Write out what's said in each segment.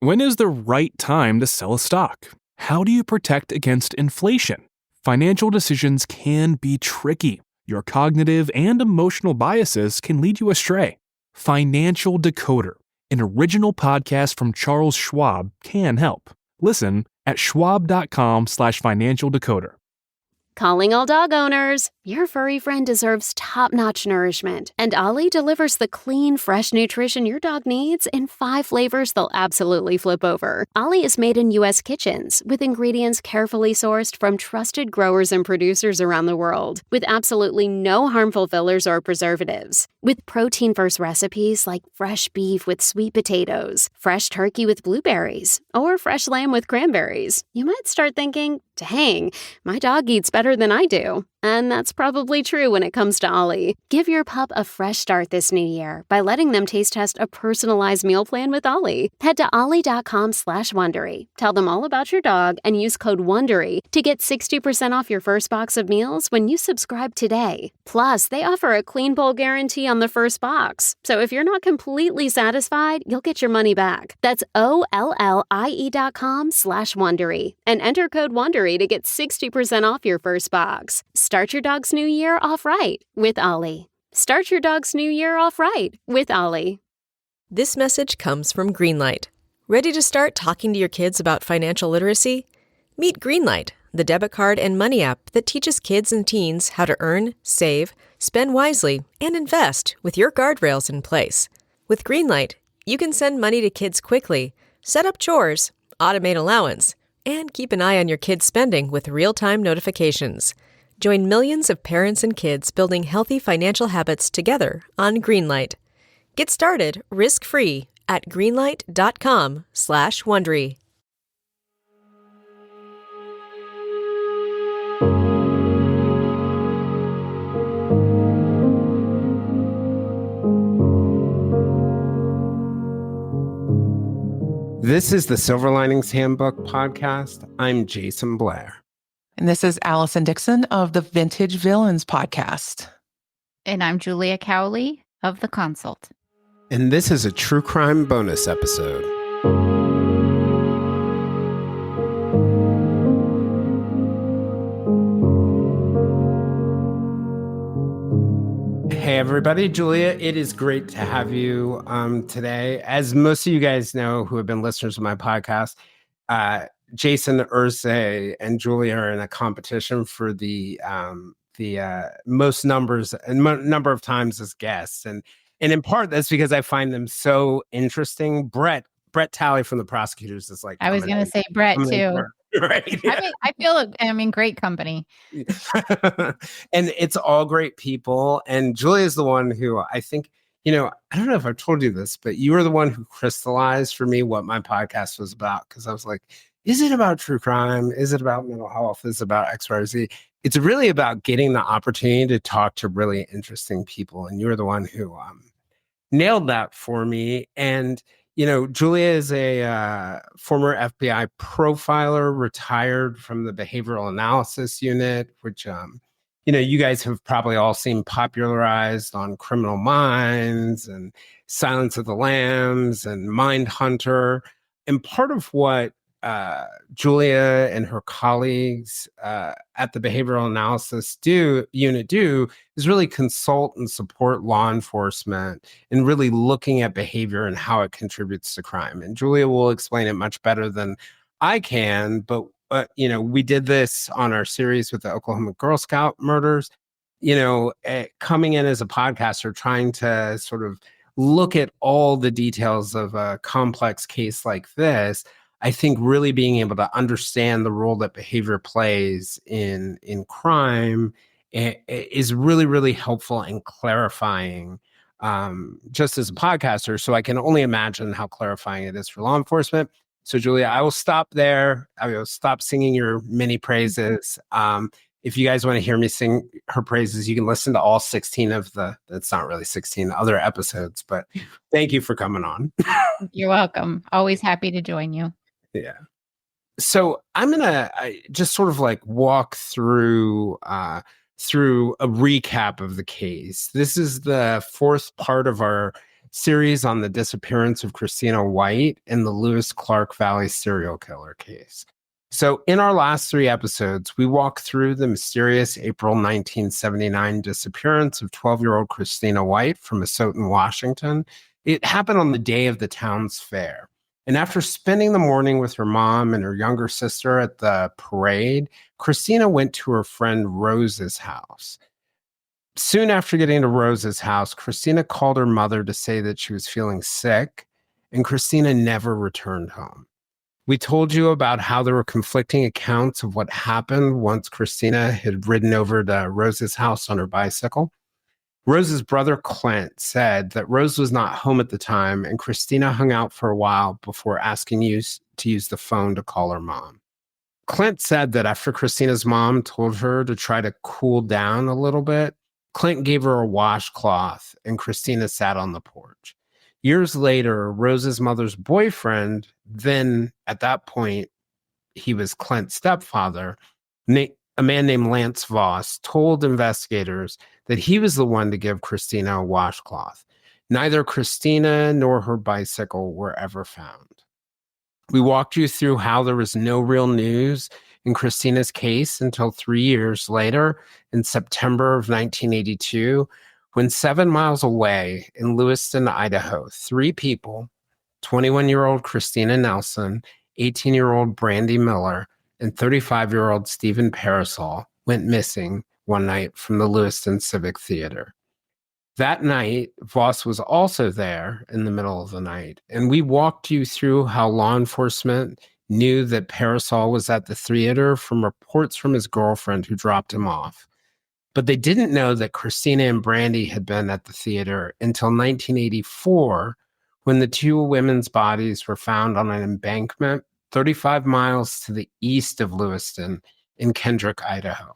When is the right time to sell a stock? How do you protect against inflation? Financial decisions can be tricky. Your cognitive and emotional biases can lead you astray. Financial Decoder, an original podcast from Charles Schwab, can help. Listen at schwab.com/financial decoder. Calling all dog owners. Your furry friend deserves top-notch nourishment, and Ollie delivers the clean, fresh nutrition your dog needs in 5 flavors they'll absolutely flip over. Ollie is made in U.S. kitchens with ingredients carefully sourced from trusted growers and producers around the world, with absolutely no harmful fillers or preservatives. With protein-first recipes like fresh beef with sweet potatoes, fresh turkey with blueberries, or fresh lamb with cranberries, you might start thinking, dang, my dog eats better than I do. And that's probably true when it comes to Ollie. Give your pup a fresh start this new year by letting them taste test a personalized meal plan with Ollie. Head to ollie.com/Wondery. Tell them all about your dog and use code WONDERY to get 60% off your first box of meals when you subscribe today. Plus, they offer a clean bowl guarantee on the first box. So if you're not completely satisfied, you'll get your money back. That's OLLIE.com/Wondery and enter code WONDERY to get 60% off your first box. Start your dog's new year off right with Ollie. Start your dog's new year off right with Ollie. This message comes from Greenlight. Ready to start talking to your kids about financial literacy? Meet Greenlight, the debit card and money app that teaches kids and teens how to earn, save, spend wisely, and invest with your guardrails in place. With Greenlight, you can send money to kids quickly, set up chores, automate allowance, and keep an eye on your kids' spending with real-time notifications. Join millions of parents and kids building healthy financial habits together on Greenlight. Get started risk-free at greenlight.com/Wondery. This is the Silver Linings Handbook podcast. I'm Jason Blair. And this is Allison Dickson of the Vintage Villains podcast. And I'm Julia Cowley of The Consult. And this is a true crime bonus episode. Hey, everybody. Julia, it is great to have you today. As most of you guys know who have been listeners of my podcast, Jason, Ursay, and Julia are in a competition for the most number of times as guests, and in part that's because I find them so interesting. Brett Talley from the Prosecutors is like, I was going to say Brett too. Right? Yeah. I feel I'm in great company, and it's all great people. And Julia is the one who I think, I don't know if I've told you this, but you were the one who crystallized for me what my podcast was about, because I was like, is it about true crime? Is it about mental health? Is it about X, Y, or Z? It's really about getting the opportunity to talk to really interesting people. And you're the one who nailed that for me. And, Julia is a former FBI profiler, retired from the behavioral analysis unit, which, you guys have probably all seen popularized on Criminal Minds and Silence of the Lambs and Mindhunter. And part of what Julia and her colleagues at the Behavioral Analysis Unit is really consult and support law enforcement in really looking at behavior and how it contributes to crime. And Julia will explain it much better than I can, but we did this on our series with the Oklahoma Girl Scout murders. Coming in as a podcaster, trying to sort of look at all the details of a complex case like this, I think really being able to understand the role that behavior plays in crime is really, really helpful and clarifying, just as a podcaster. So I can only imagine how clarifying it is for law enforcement. So Julia, I will stop there. I will stop singing your many praises. If you guys want to hear me sing her praises, you can listen to all 16 of that's not really 16 other episodes, but thank you for coming on. You're welcome. Always happy to join you. Yeah. So I'm going to just sort of like walk through a recap of the case. This is the fourth part of our series on the disappearance of Christina White and the Lewis Clark Valley serial killer case. So in our last 3 episodes, we walk through the mysterious April 1979 disappearance of 12-year-old Christina White from Asotin, Washington. It happened on the day of the town's fair. And after spending the morning with her mom and her younger sister at the parade, Christina went to her friend Rose's house. Soon after getting to Rose's house, Christina called her mother to say that she was feeling sick, and Christina never returned home. We told you about how there were conflicting accounts of what happened once Christina had ridden over to Rose's house on her bicycle. Rose's brother Clint said that Rose was not home at the time, and Christina hung out for a while before asking you to use the phone to call her mom. Clint said that after Christina's mom told her to try to cool down a little bit, Clint gave her a washcloth, and Christina sat on the porch. Years later, Rose's mother's boyfriend, then at that point, he was Clint's stepfather, a man named Lance Voss, told investigators that he was the one to give Christina a washcloth. Neither Christina nor her bicycle were ever found. We walked you through how there was no real news in Christina's case until 3 years later, in September of 1982, when 7 miles away in Lewiston, Idaho, 3 people, 21-year-old Christina Nelson, 18-year-old Brandy Miller, and 35-year-old Stephen Parasol went missing one night from the Lewiston Civic Theater. That night, Voss was also there in the middle of the night, and we walked you through how law enforcement knew that Parasol was at the theater from reports from his girlfriend who dropped him off. But they didn't know that Christina and Brandy had been at the theater until 1984, when the 2 women's bodies were found on an embankment 35 miles to the east of Lewiston in Kendrick, Idaho.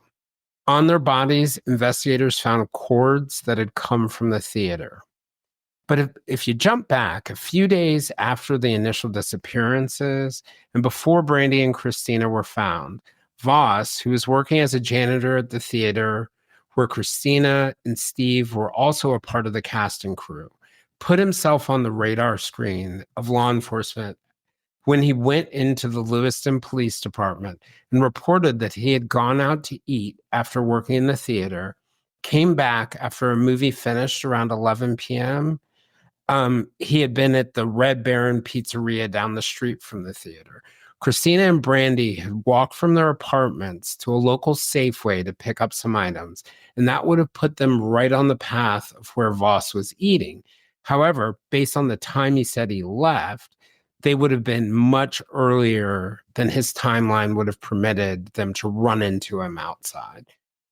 On their bodies, investigators found cords that had come from the theater. But if you jump back a few days after the initial disappearances and before Brandy and Christina were found, Voss, who was working as a janitor at the theater where Christina and Steve were also a part of the cast and crew, put himself on the radar screen of law enforcement when he went into the Lewiston Police Department and reported that he had gone out to eat after working in the theater, came back after a movie finished around 11 p.m. He had been at the Red Baron Pizzeria down the street from the theater. Christina and Brandy had walked from their apartments to a local Safeway to pick up some items, and that would have put them right on the path of where Voss was eating. However, based on the time he said he left, they would have been much earlier than his timeline would have permitted them to run into him outside.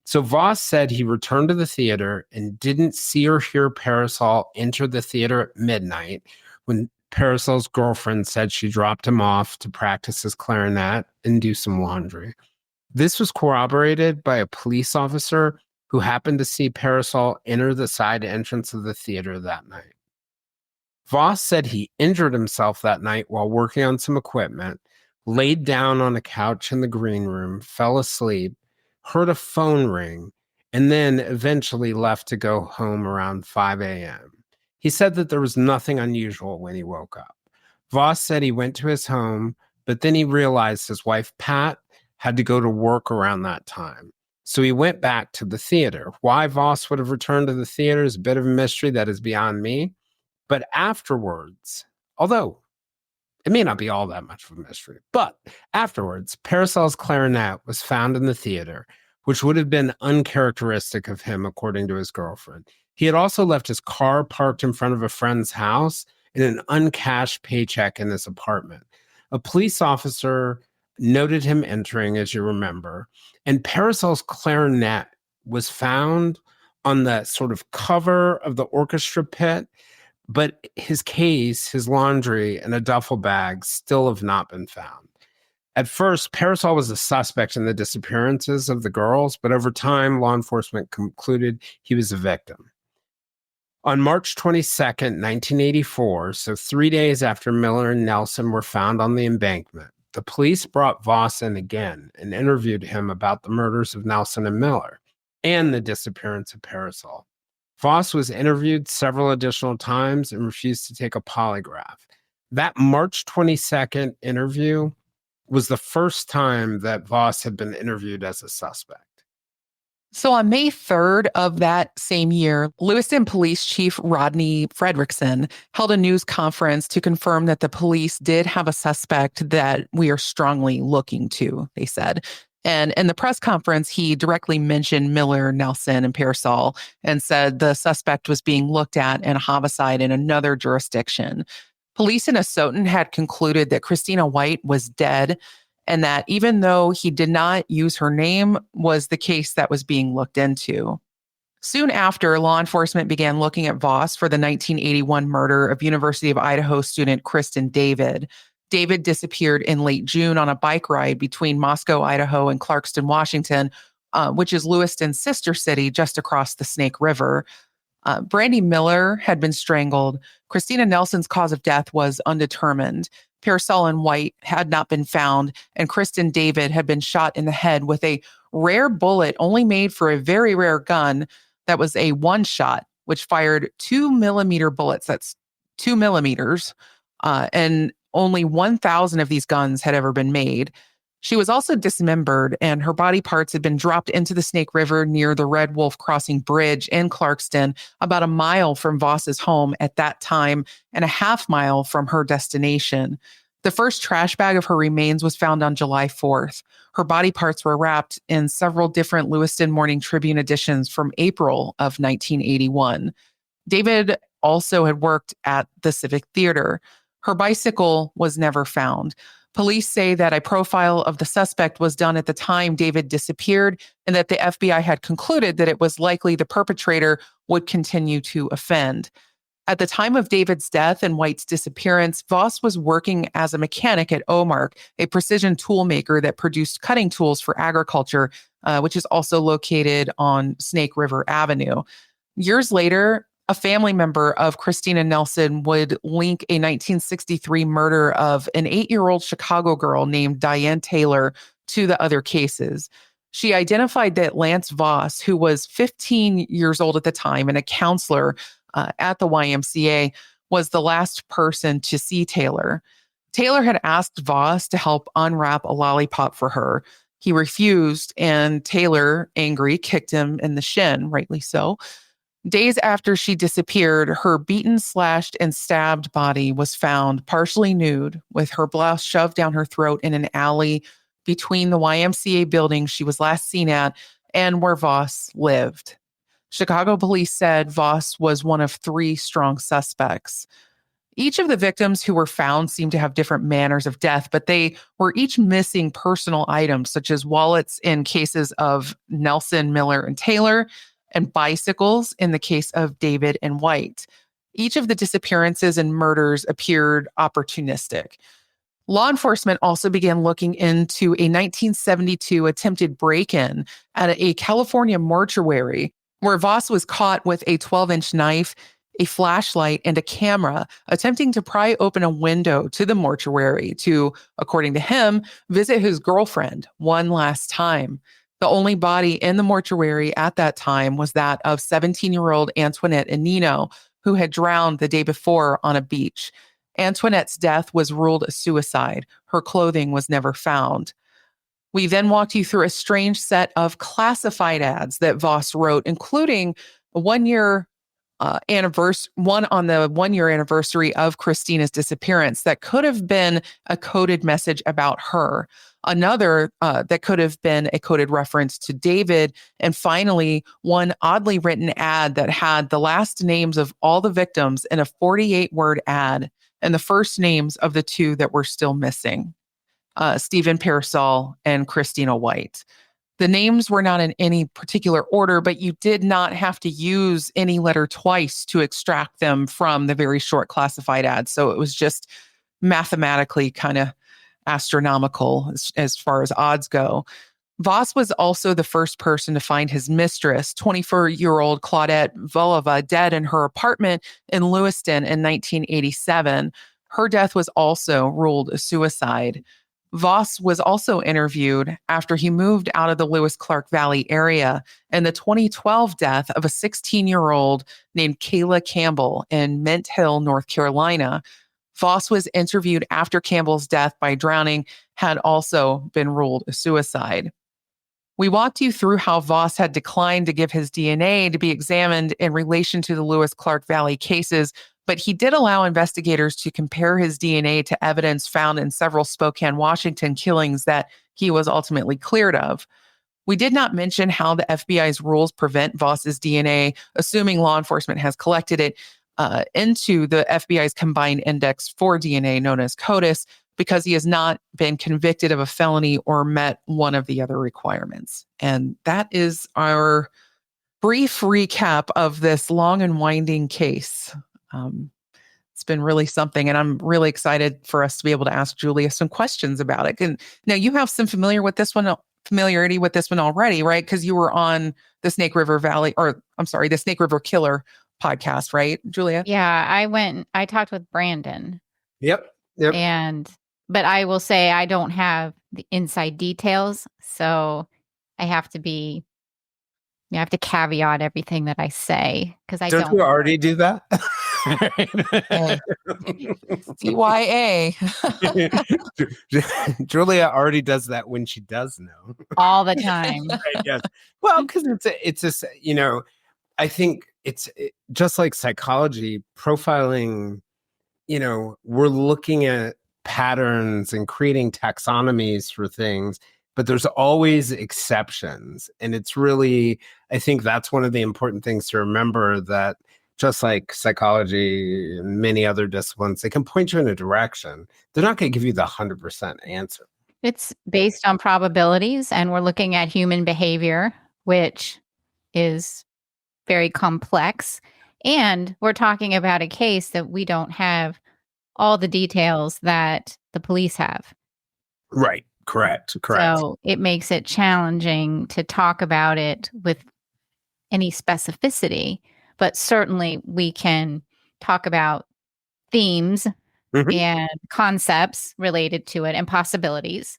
So Voss said he returned to the theater and didn't see or hear Parasol enter the theater at midnight when Parasol's girlfriend said she dropped him off to practice his clarinet and do some laundry. This was corroborated by a police officer who happened to see Parasol enter the side entrance of the theater that night. Voss said he injured himself that night while working on some equipment, laid down on a couch in the green room, fell asleep, heard a phone ring, and then eventually left to go home around 5 a.m. He said that there was nothing unusual when he woke up. Voss said he went to his home, but then he realized his wife, Pat, had to go to work around that time. So he went back to the theater. Why Voss would have returned to the theater is a bit of a mystery that is beyond me. But afterwards, although it may not be all that much of a mystery, but afterwards, Parasol's clarinet was found in the theater, which would have been uncharacteristic of him, according to his girlfriend. He had also left his car parked in front of a friend's house and an uncashed paycheck in his apartment. A police officer noted him entering, as you remember, and Parasol's clarinet was found on the sort of cover of the orchestra pit, but his case, his laundry, and a duffel bag still have not been found. At first, Parasol was a suspect in the disappearances of the girls, but over time, law enforcement concluded he was a victim. On March 22nd, 1984, so 3 days after Miller and Nelson were found on the embankment, the police brought Voss in again and interviewed him about the murders of Nelson and Miller and the disappearance of Parasol. Voss was interviewed several additional times and refused to take a polygraph. That March 22nd interview was the first time that Voss had been interviewed as a suspect. So on May 3rd of that same year, Lewiston Police Chief Rodney Fredrickson held a news conference to confirm that the police did have a suspect that we are strongly looking to, they said. And in the press conference, he directly mentioned Miller, Nelson, and Pearsall and said the suspect was being looked at in a homicide in another jurisdiction. Police in Asotin had concluded that Christina White was dead, and that even though he did not use her name, was the case that was being looked into. Soon after, law enforcement began looking at Voss for the 1981 murder of University of Idaho student Kristen David. David disappeared in late June on a bike ride between Moscow, Idaho, and Clarkston, Washington, which is Lewiston's sister city just across the Snake River. Brandy Miller had been strangled. Christina Nelson's cause of death was undetermined. Pearsall and White had not been found, and Kristen David had been shot in the head with a rare bullet only made for a very rare gun that was a one shot, which fired 2-millimeter bullets. That's 2 millimeters. And only 1,000 of these guns had ever been made. She was also dismembered, and her body parts had been dropped into the Snake River near the Red Wolf Crossing Bridge in Clarkston, about a mile from Voss's home at that time and a half mile from her destination. The first trash bag of her remains was found on July 4th. Her body parts were wrapped in several different Lewiston Morning Tribune editions from April of 1981. David also had worked at the Civic Theater. Her bicycle was never found. Police say that a profile of the suspect was done at the time David disappeared, and that the FBI had concluded that it was likely the perpetrator would continue to offend. At the time of David's death and White's disappearance, Voss was working as a mechanic at Omark, a precision tool maker that produced cutting tools for agriculture, which is also located on Snake River Avenue. Years later, a family member of Christina Nelson would link a 1963 murder of an 8-year-old Chicago girl named Diane Taylor to the other cases. She identified that Lance Voss, who was 15 years old at the time and a counselor at the YMCA, was the last person to see Taylor. Taylor had asked Voss to help unwrap a lollipop for her. He refused, and Taylor, angry, kicked him in the shin, rightly so. Days after she disappeared, her beaten, slashed, and stabbed body was found partially nude, with her blouse shoved down her throat in an alley between the YMCA building she was last seen at and where Voss lived. Chicago police said Voss was one of 3 strong suspects. Each of the victims who were found seemed to have different manners of death, but they were each missing personal items, such as wallets in cases of Nelson, Miller, and Taylor, and bicycles in the case of David and White. Each of the disappearances and murders appeared opportunistic. Law enforcement also began looking into a 1972 attempted break-in at a California mortuary where Voss was caught with a 12-inch knife, a flashlight, and a camera attempting to pry open a window to the mortuary to, according to him, visit his girlfriend one last time. The only body in the mortuary at that time was that of 17-year-old Antoinette Anino, who had drowned the day before on a beach. Antoinette's death was ruled a suicide. Her clothing was never found. We then walked you through a strange set of classified ads that Voss wrote, including a one on the 1-year anniversary of Christina's disappearance that could have been a coded message about her. Another that could have been a coded reference to David. And finally, one oddly written ad that had the last names of all the victims in a 48-word ad and the first names of the 2 that were still missing, Stephen Pearsall and Christina White. The names were not in any particular order, but you did not have to use any letter twice to extract them from the very short classified ad. So it was just mathematically kind of astronomical as far as odds go. Voss was also the first person to find his mistress, 24-year-old Claudette Volova, dead in her apartment in Lewiston in 1987. Her death was also ruled a suicide. Voss was also interviewed after he moved out of the Lewis-Clark Valley area in the 2012 death of a 16-year-old named Kayla Campbell in Mint Hill, North Carolina. Voss was interviewed after Campbell's death by drowning had also been ruled a suicide. We walked you through how Voss had declined to give his DNA to be examined in relation to the Lewis-Clark Valley cases, but he did allow investigators to compare his DNA to evidence found in several Spokane, Washington killings that he was ultimately cleared of. We did not mention how the FBI's rules prevent Voss's DNA, assuming law enforcement has collected it, into the FBI's combined index for DNA known as CODIS, because he has not been convicted of a felony or met one of the other requirements. And that is our brief recap of this long and winding case. It's been really something, and I'm really excited for us to be able to ask Julia some questions about it. And now you have some familiarity with this one already, right? Because you were on the Snake River Killer podcast, right, Julia? Yeah, I talked with Brandon. Yep. But I will say I don't have the inside details, so I have to caveat everything that I say because I don't. Don't you already do that? CYA. Julia already does that when she does know. All the time. Right, yes. Well, because it's just, I think it's just like psychology, profiling, we're looking at patterns and creating taxonomies for things, but there's always exceptions. And it's really, I think that's one of the important things to remember, that just like psychology and many other disciplines, they can point you in a direction. They're not going to give you the 100% answer. It's based on probabilities, and we're looking at human behavior, which is very complex. And we're talking about a case that we don't have all the details that the police have. Right. Correct. So it makes it challenging to talk about it with any specificity, but certainly we can talk about themes and concepts related to it and possibilities,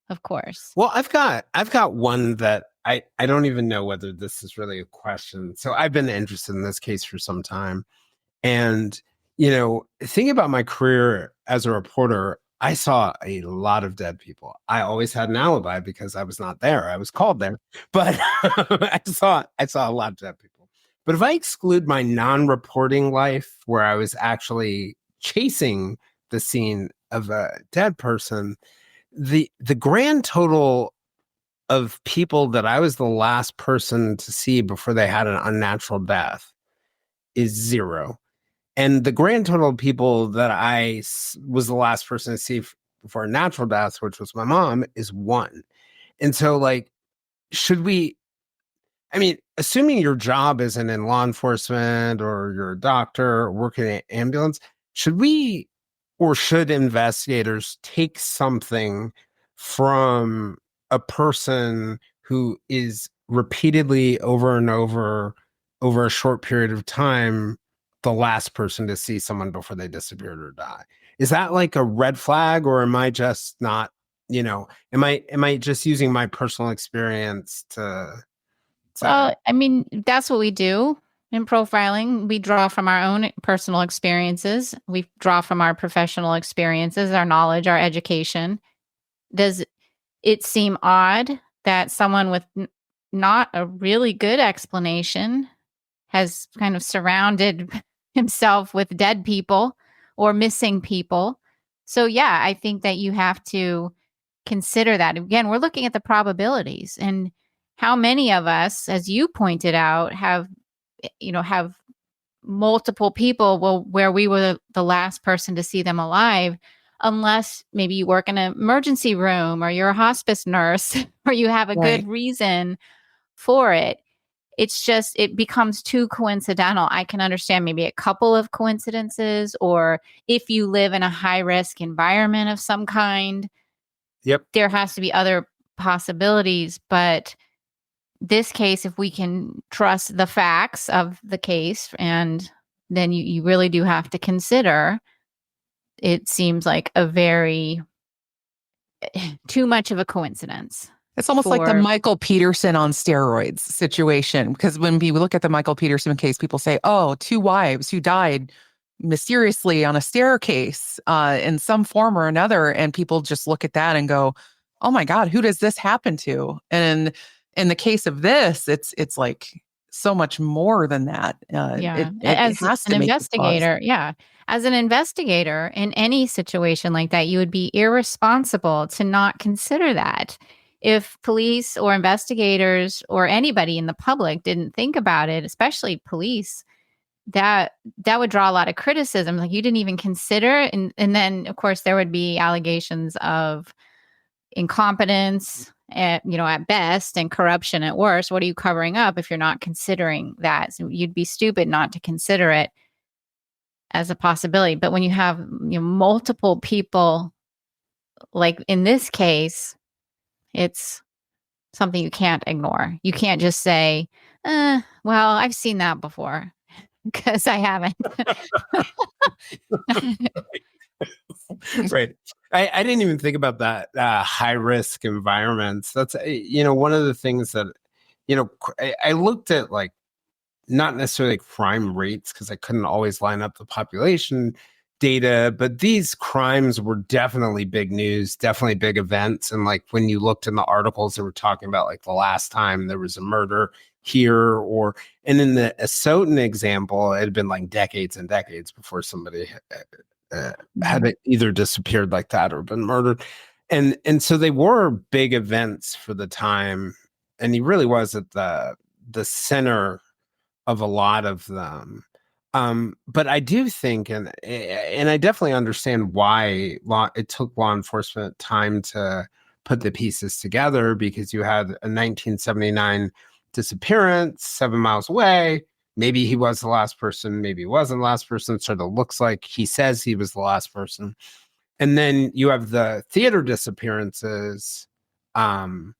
of course. Well, I've got one that I don't even know whether this is really a question. So I've been interested in this case for some time. And, thinking about my career as a reporter, I saw a lot of dead people. I always had an alibi because I was not there. I was called there, but I saw a lot of dead people. But if I exclude my non-reporting life, where I was actually chasing the scene of a dead person, the grand total of people that I was the last person to see before they had an unnatural death is 0. And the grand total of people that I was the last person to see before a natural death, which was my mom, is 1. And so, assuming your job isn't in law enforcement or you're a doctor or working in an ambulance, should investigators take something from a person who is repeatedly over and over a short period of time the last person to see someone before they disappeared or die? Is that like a red flag, or am I just not, am I just using my personal experience to... Well, that's what we do in profiling. We draw from our own personal experiences. We draw from our professional experiences, our knowledge, our education. Does it seem odd that someone with not a really good explanation has kind of surrounded himself with dead people or missing people? So yeah, I think that you have to consider that. Again, we're looking at the probabilities, and how many of us, as you pointed out, have multiple people where we were the last person to see them alive, unless maybe you work in an emergency room or you're a hospice nurse or you have a good reason for it. It's just, it becomes too coincidental. I can understand maybe a couple of coincidences, or if you live in a high risk environment of some kind, there has to be other possibilities. But this case, if we can trust the facts of the case, and then you really do have to consider, it seems like a very too much of a coincidence. It's almost like the Michael Peterson on steroids situation. Because when we look at the Michael Peterson case, people say, oh, 2 wives who died mysteriously on a staircase in some form or another. And people just look at that and go, oh my God, who does this happen to? And in the case of this, it's like so much more than that. As an investigator, as an investigator in any situation like that, you would be irresponsible to not consider that. If police or investigators or anybody in the public didn't think about it, especially police, that would draw a lot of criticism. Like, you didn't even consider. And then, of course, there would be allegations of incompetence at best, and corruption at worst. What are you covering up if you're not considering that? So you'd be stupid not to consider it as a possibility. But when you have multiple people, like in this case, it's something you can't ignore. You can't just say, well, I've seen that before, because I haven't. Right. I didn't even think about that high risk environments. That's, one of the things that, I looked at, like, not necessarily crime rates, because I couldn't always line up the population data, but these crimes were definitely big news, definitely big events. And like, when you looked in the articles, they were talking about like the last time there was a murder here, and in the Asotin example, it had been like decades and decades before somebody had either disappeared like that or been murdered. And so they were big events for the time. And he really was at the center of a lot of them. But I do think, and I definitely understand why it took law enforcement time to put the pieces together, because you had a 1979 disappearance 7 miles away. Maybe he was the last person, maybe he wasn't the last person. It sort of looks like he says he was the last person. And then you have the theater disappearances. Well,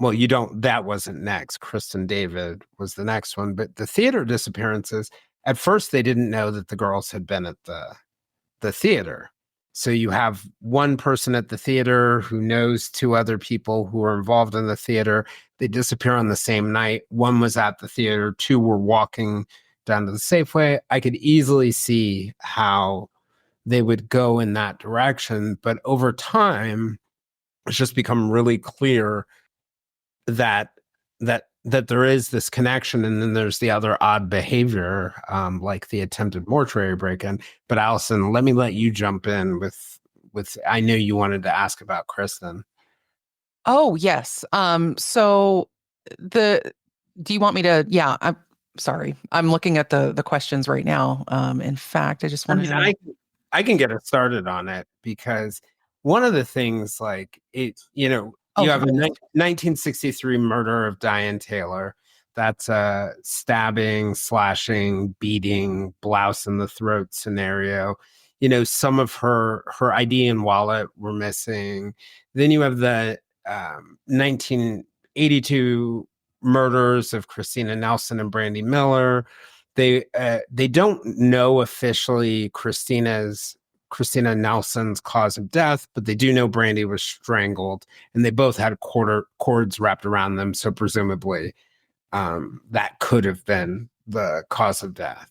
that wasn't next. Kristen David was the next one. But the theater disappearances, at first they didn't know that the girls had been at the theater. So you have one person at the theater who knows 2 other people who are involved in the theater. They disappear on the same night. One was at the theater, 2 were walking down to the Safeway. I could easily see how they would go in that direction. But over time, it's just become really clear that there is this connection, and then there's the other odd behavior, like the attempted mortuary break-in. But Allison, let you jump in with I know you wanted to ask about Kristen. Oh, yes. So do you want me to? Yeah, I'm sorry. I'm looking at the questions right now. In fact, I just wanted I can get us started on it, because one of the things, like, it, you have a 1963 murder of Diane Taylor. That's a stabbing, slashing, beating, blouse in the throat scenario. Some of her ID and wallet were missing. Then you have the 1982 murders of Christina Nelson and Brandy Miller. They don't know officially Christina Nelson's cause of death, but they do know Brandy was strangled, and they both had cords wrapped around them. So presumably that could have been the cause of death.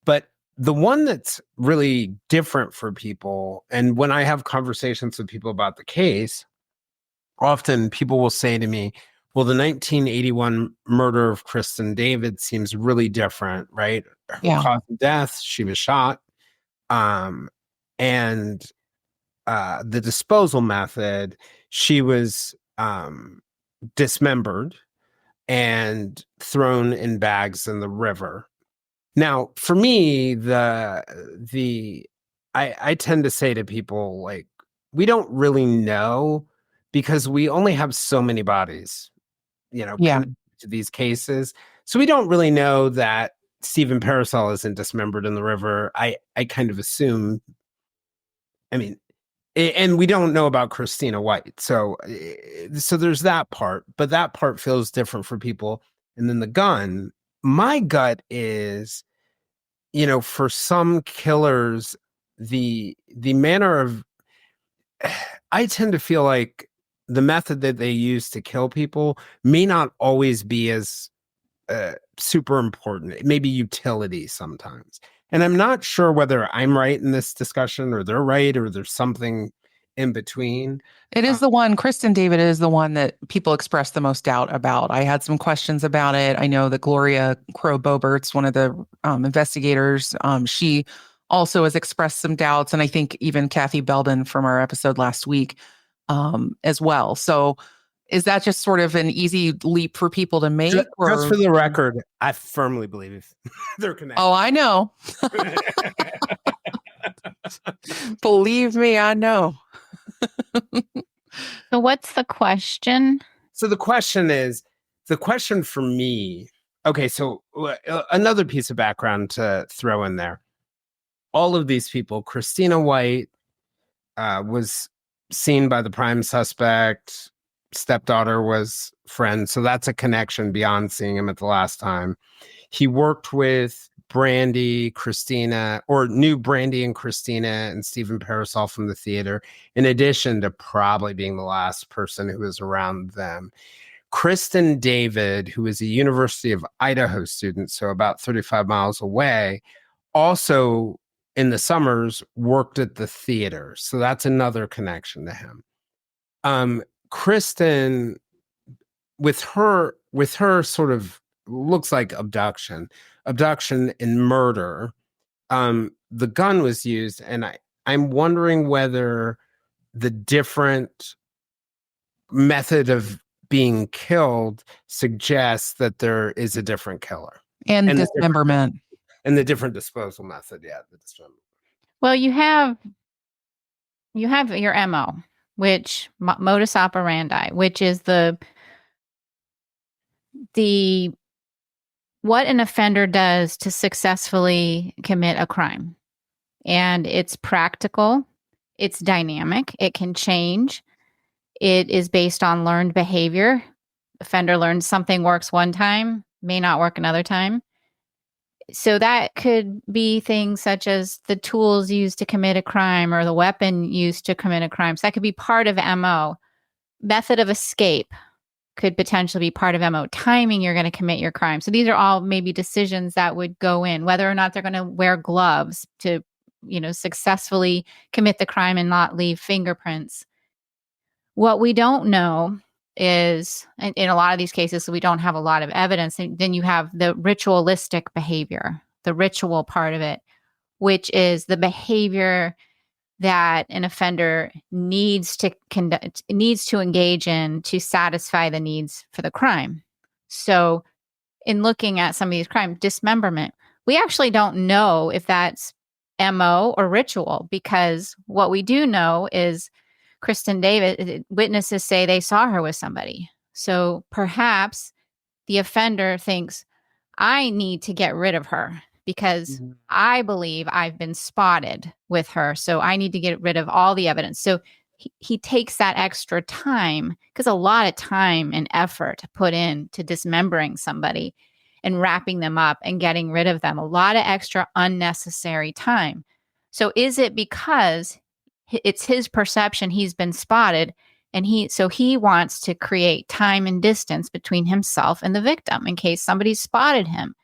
But the one that's really different for people, and when I have conversations with people about the case, often people will say to me, well, the 1981 murder of Kristen David seems really different, right? Her cause of death, she was shot. And the disposal method, she was dismembered and thrown in bags in the river. Now, for me, I tend to say to people, like, we don't really know, because we only have so many bodies, connected to these cases. So we don't really know that Stephen Parasol isn't dismembered in the river. I kind of assume. I mean, and we don't know about Christina White. So there's that part, but that part feels different for people. And then the gun, my gut is, for some killers, the manner of, I tend to feel like the method that they use to kill people may not always be as super important. It may be utility sometimes. And I'm not sure whether I'm right in this discussion or they're right or there's something in between. It is the one, Kristen David is the one that people express the most doubt about. I had some questions about it. I know that Gloria Bobertz, one of the investigators, she also has expressed some doubts. And I think even Kathy Belden from our episode last week as well. So is that just sort of an easy leap for people to make? Just for the record, I firmly believe they're connected. Oh, I know. Believe me, I know. So what's the question? So the question for me, okay, so another piece of background to throw in there. All of these people, Christina White was seen by the prime suspect. Stepdaughter was friend. So that's a connection beyond seeing him at the last time. He worked with Brandy, Christina, or knew Brandy and Christina and Stephen Parasol from the theater, in addition to probably being the last person who was around them. Kristen David, who is a University of Idaho student, so about 35 miles away, also in the summers worked at the theater. So that's another connection to him. Kristen, with her sort of looks like abduction and murder. The gun was used, and I'm wondering whether the different method of being killed suggests that there is a different killer. And dismemberment. And the different disposal method, yeah. The dismemberment. Well, you have your MO, which modus operandi, which is the what an offender does to successfully commit a crime. And it's practical, it's dynamic, it can change. It is based on learned behavior. Offender learns something works one time, may not work another time. So that could be things such as the tools used to commit a crime or the weapon used to commit a crime. So that could be part of MO. Method of escape could potentially be part of MO. Timing you're going to commit your crime. So these are all maybe decisions that would go in, whether or not they're going to wear gloves to, successfully commit the crime and not leave fingerprints. What we don't know is, in a lot of these cases, we don't have a lot of evidence. And then you have the ritualistic behavior, the ritual part of it, which is the behavior that an offender needs to engage in to satisfy the needs for the crime. So in looking at some of these crimes, dismemberment, we actually don't know if that's MO or ritual, because what we do know is Kristen David, witnesses say they saw her with somebody. So perhaps the offender thinks, I need to get rid of her because I believe I've been spotted with her. So I need to get rid of all the evidence. So he takes that extra time, because a lot of time and effort put into dismembering somebody and wrapping them up and getting rid of them. A lot of extra unnecessary time. So is it because it's his perception he's been spotted, and he wants to create time and distance between himself and the victim in case somebody spotted him?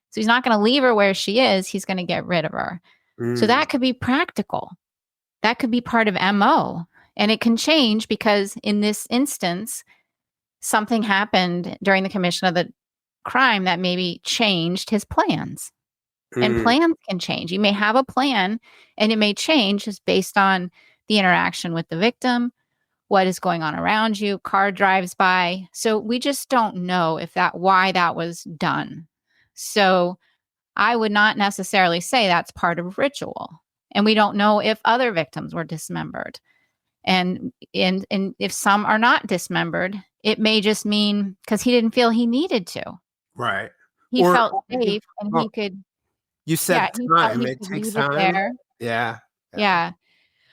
So he's not going to leave her where she is. He's going to get rid of her. So that could be practical. That could be part of MO. And it can change because in this instance, something happened during the commission of the crime that maybe changed his plans. And plans can change. You may have a plan and it may change just based on the interaction with the victim, what is going on around you, car drives by. So we just don't know why that was done. So I would not necessarily say that's part of ritual. And we don't know if other victims were dismembered. And if some are not dismembered, it may just mean because he didn't feel he needed to. Right. He felt safe and he could. You said time. It takes time. Yeah.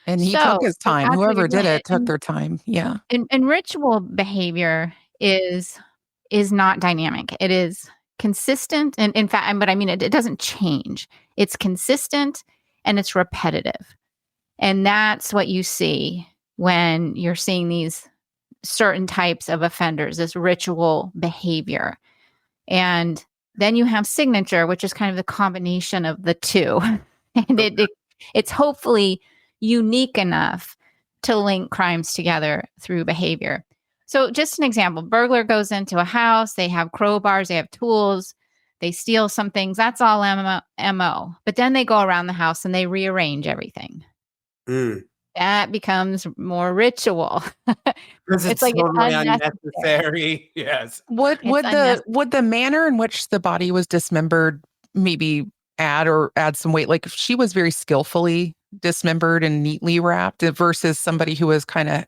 And he took his time. Whoever did it took their time. Yeah. And ritual behavior is not dynamic. It is consistent. And in fact, but I mean, it doesn't change. It's consistent and it's repetitive. And that's what you see when you're seeing these certain types of offenders, this ritual behavior. And then you have signature, which is kind of the combination of the two. And it's hopefully unique enough to link crimes together through behavior. So just an example, burglar goes into a house, they have crowbars, they have tools, they steal some things. That's all MO. But then they go around the house and they rearrange everything. That becomes more ritual. Because it's like totally unnecessary. Yes. Would the manner in which the body was dismembered maybe add some weight? Like if she was very skillfully dismembered and neatly wrapped versus somebody who was kind of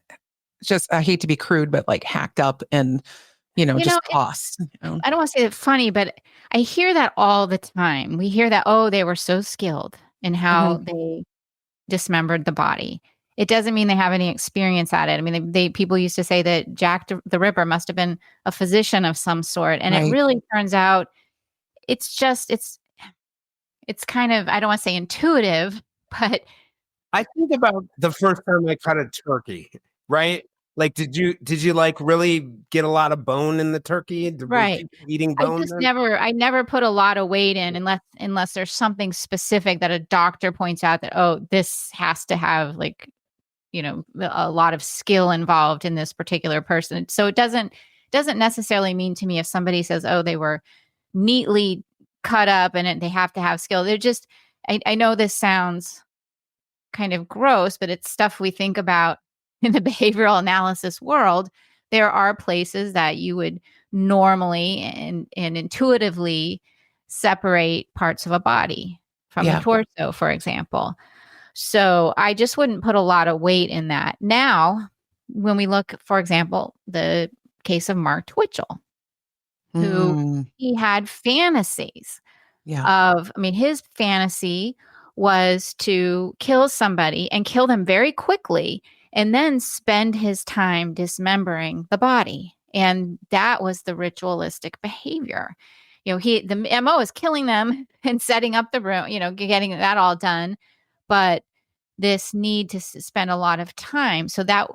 just, I hate to be crude, but like hacked up and, just tossed. I don't want to say that funny, but I hear that all the time. We hear that, they were so skilled in how they dismembered the body. It doesn't mean they have any experience at it. I mean, people used to say that Jack the Ripper must have been a physician of some sort. And It really turns out it's kind of, I don't want to say intuitive, but I think about the first time I cut a turkey, right? Like, did you like really get a lot of bone in the turkey? Right. Eating bone? I never put a lot of weight in unless there's something specific that a doctor points out that, this has to have like, a lot of skill involved in this particular person. So it doesn't necessarily mean to me if somebody says, they were neatly cut up and they have to have skill. They're just, I know this sounds kind of gross, but it's stuff we think about in the behavioral analysis world. There are places that you would normally and intuitively separate parts of a body from the torso, for example. So I just wouldn't put a lot of weight in that. Now, when we look, for example, the case of Mark Twitchell, who he had fantasies of, his fantasy was to kill somebody and kill them very quickly and then spend his time dismembering the body. And that was the ritualistic behavior. The MO is killing them and setting up the room, getting that all done. But this need to spend a lot of time. So that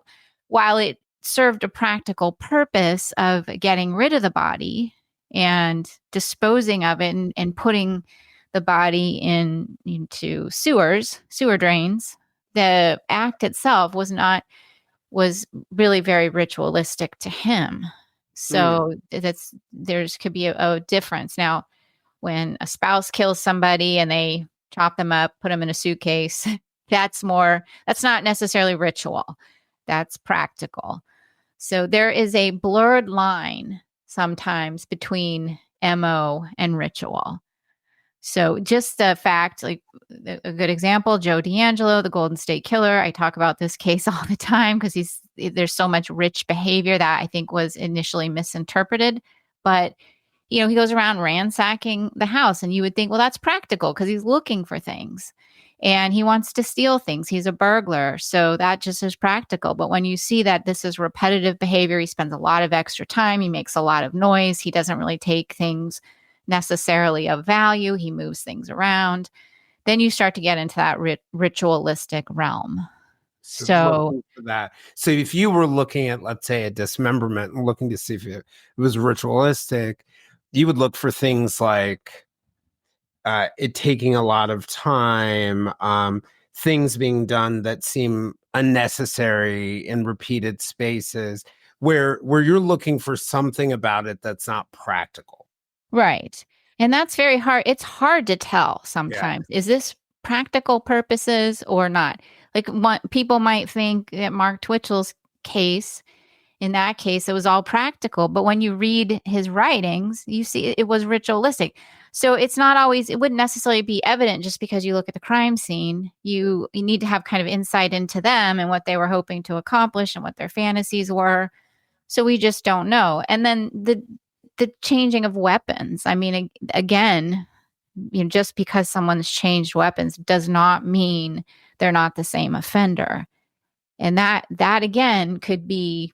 while it served a practical purpose of getting rid of the body and disposing of it and putting the body into sewer drains, the act itself was really very ritualistic to him. So there's could be a difference. Now, when a spouse kills somebody and they chop them up, put them in a suitcase, that's not necessarily ritual. That's practical. So there is a blurred line sometimes between MO and ritual. So just the fact, like a good example, Joe D'Angelo, the Golden State Killer. I talk about this case all the time because there's so much rich behavior that I think was initially misinterpreted. But, he goes around ransacking the house and you would think, well, that's practical because he's looking for things and he wants to steal things. He's a burglar. So that just is practical. But when you see that this is repetitive behavior, he spends a lot of extra time. He makes a lot of noise. He doesn't really take things necessarily of value. He moves things around. Then you start to get into that ritualistic realm. So if you were looking at, let's say, a dismemberment and looking to see if it was ritualistic, you would look for things like it taking a lot of time, things being done that seem unnecessary in repeated spaces, where you're looking for something about it that's not practical. Right. And that's very hard. It's hard to tell sometimes. Yeah. Is this practical purposes or not? Like people might think that Mark Twitchell's case, in that case, it was all practical. But when you read his writings, you see it was ritualistic. So it's not always, it wouldn't necessarily be evident just because you look at the crime scene. You need to have kind of insight into them and what they were hoping to accomplish and what their fantasies were. So we just don't know. And then the changing of weapons. I mean, again, just because someone's changed weapons does not mean they're not the same offender. And that again could be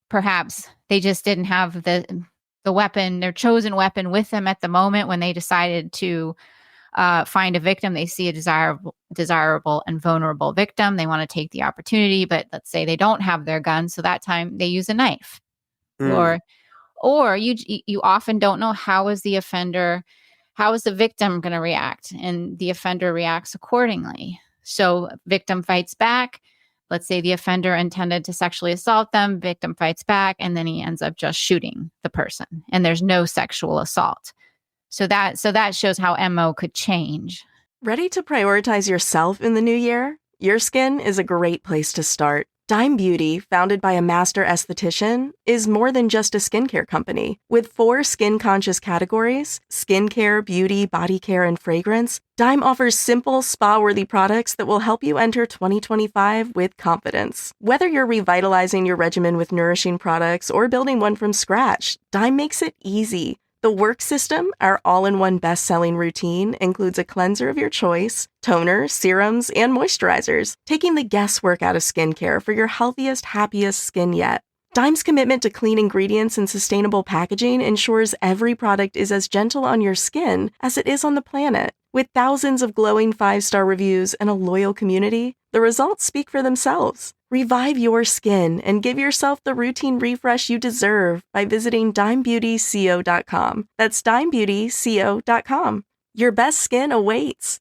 perhaps they just didn't have the weapon, their chosen weapon with them at the moment when they decided to find a victim. They see a desirable and vulnerable victim. They want to take the opportunity, but let's say they don't have their gun. So that time they use a knife. Or you often don't know how is the victim going to react, and the offender reacts accordingly. So victim fights back. Let's say the offender intended to sexually assault them, victim fights back, and then he ends up just shooting the person, and there's no sexual assault. So that shows how MO could change. Ready to prioritize yourself in the new year? Your skin is a great place to start. Dime Beauty, founded by a master esthetician, is more than just a skincare company. With 4 skin-conscious categories, skincare, beauty, body care, and fragrance, Dime offers simple, spa-worthy products that will help you enter 2025 with confidence. Whether you're revitalizing your regimen with nourishing products or building one from scratch, Dime makes it easy. The Work System, our all-in-one best-selling routine, includes a cleanser of your choice, toner, serums, and moisturizers, taking the guesswork out of skincare for your healthiest, happiest skin yet. Dime's commitment to clean ingredients and sustainable packaging ensures every product is as gentle on your skin as it is on the planet. With thousands of glowing 5-star reviews and a loyal community, the results speak for themselves. Revive your skin and give yourself the routine refresh you deserve by visiting dimebeautyco.com. That's dimebeautyco.com. Your best skin awaits.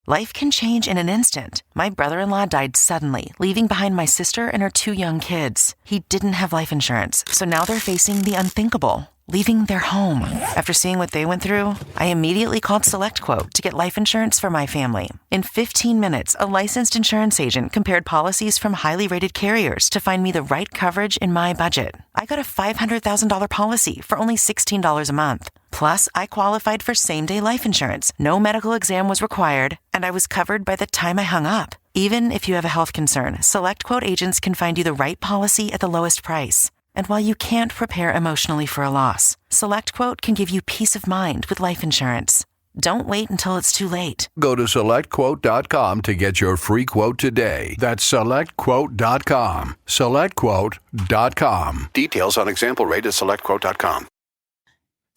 Life can change in an instant. My brother-in-law died suddenly, leaving behind my sister and her 2 young kids. He didn't have life insurance, so now they're facing the unthinkable, leaving their home. After seeing what they went through, I immediately called SelectQuote to get life insurance for my family. In 15 minutes, a licensed insurance agent compared policies from highly rated carriers to find me the right coverage in my budget. I got a $500,000 policy for only $16 a month. Plus, I qualified for same-day life insurance. No medical exam was required, and I was covered by the time I hung up. Even if you have a health concern, SelectQuote agents can find you the right policy at the lowest price. And while you can't prepare emotionally for a loss, SelectQuote can give you peace of mind with life insurance. Don't wait until it's too late. Go to SelectQuote.com to get your free quote today. That's SelectQuote.com. SelectQuote.com. Details on example rate at SelectQuote.com.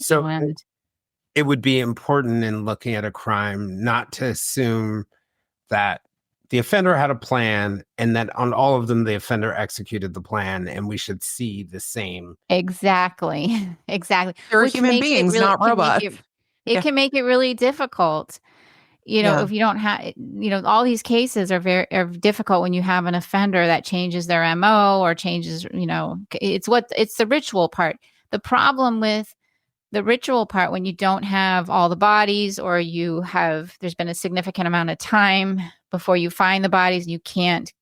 So it would be important in looking at a crime not to assume that the offender had a plan and that on all of them, the offender executed the plan, and we should see the same. Exactly. They're human beings, not robots. It can make it really difficult. If you don't have, all these cases are are difficult when you have an offender that changes their MO or changes, it's the ritual part. The problem with the ritual part, when you don't have all the bodies, or there's been a significant amount of time before you find the bodies, and you can't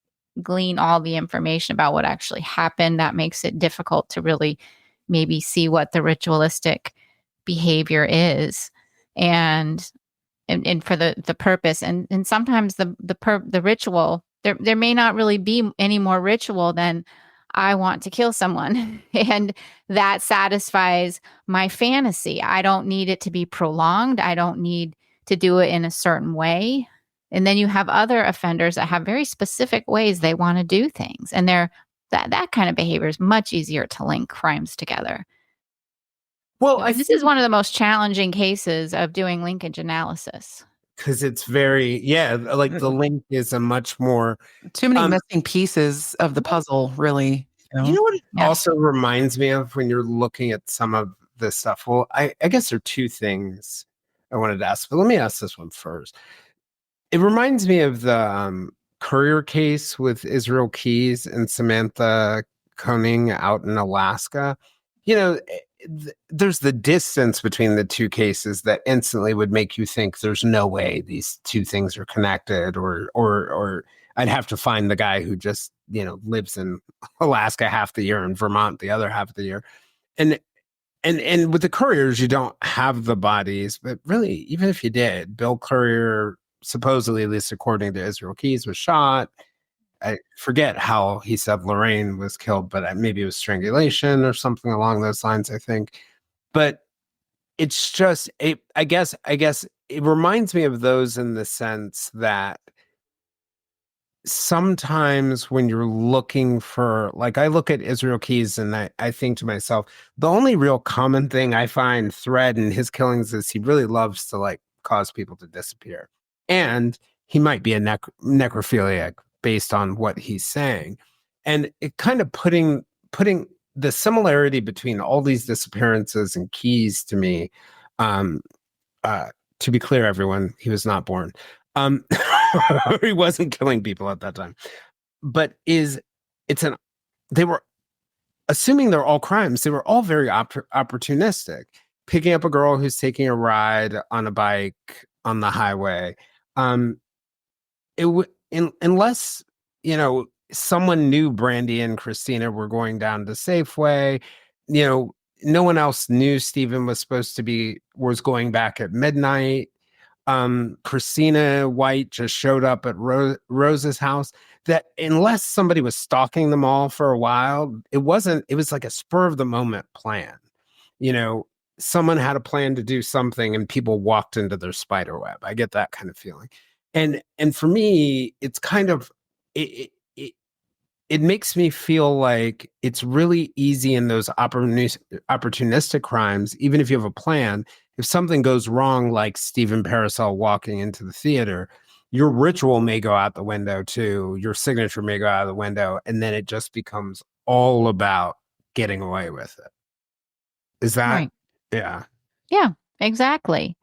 glean all the information about what actually happened, that makes it difficult to really maybe see what the ritualistic behavior is and for the purpose. And sometimes the ritual, there may not really be any more ritual than I want to kill someone, and that satisfies my fantasy. I don't need it to be prolonged. I don't need to do it in a certain way. And then you have other offenders that have very specific ways they want to do things. And that kind of behavior is much easier to link crimes together. Well, this is one of the most challenging cases of doing linkage analysis. Because it's very, the link is a much more... Too many missing pieces of the puzzle, really. You know what it also reminds me of when you're looking at some of this stuff? Well, I guess there are 2 things I wanted to ask, but let me ask this one first. It reminds me of the Courier case with Israel Keys and Samantha Koenig out in Alaska. There's the distance between the 2 cases that instantly would make you think there's no way these 2 things are connected, or I'd have to find the guy who just, lives in Alaska half the year and Vermont the other half of the year. And with the Couriers, you don't have the bodies, but really, even if you did, Bill Courier, supposedly, at least according to Israel Keys, was shot. I forget how he said Lorraine was killed, but maybe it was strangulation or something along those lines, I think. But it's just, I guess it reminds me of those in the sense that sometimes when you're looking for, like, I look at Israel Keys and I think to myself, the only real common thing I find thread in his killings is he really loves to cause people to disappear. And he might be a necrophiliac based on what he's saying. And it kind of putting the similarity between all these disappearances and Keyes to me, to be clear, everyone, he was not born. He wasn't killing people at that time. But they were, assuming they're all crimes, they were all very opportunistic. Picking up a girl who's taking a ride on a bike on the highway. Unless, someone knew Brandy and Christina were going down to Safeway, no one else knew Stephen was going back at midnight. Christina White just showed up at Rose's house. That unless somebody was stalking them all for a while, it was like a spur of the moment plan. Someone had a plan to do something and people walked into their spider web. I get that kind of feeling. And for me, it's kind of, it makes me feel like it's really easy in those opportunistic crimes, even if you have a plan, if something goes wrong, like Stephen Parasol walking into the theater, your ritual may go out the window too. Your signature may go out of the window. And then it just becomes all about getting away with it. Is that? Right. Yeah. Yeah, exactly.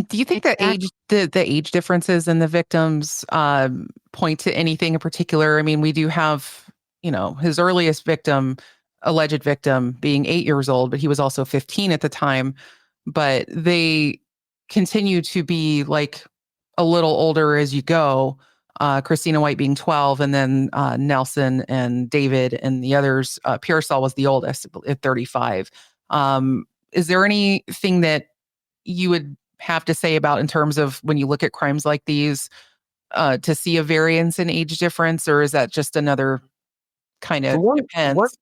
Do you think that the age differences in the victims point to anything in particular? I mean, we do have, his earliest alleged victim being 8 years old, but he was also 15 at the time. But they continue to be like a little older as you go. Christina White being 12, and then Nelson and David and the others. Parasol was the oldest at 35. Is there anything that you would have to say about in terms of when you look at crimes like these to see a variance in age difference, or is that just another kind of depends?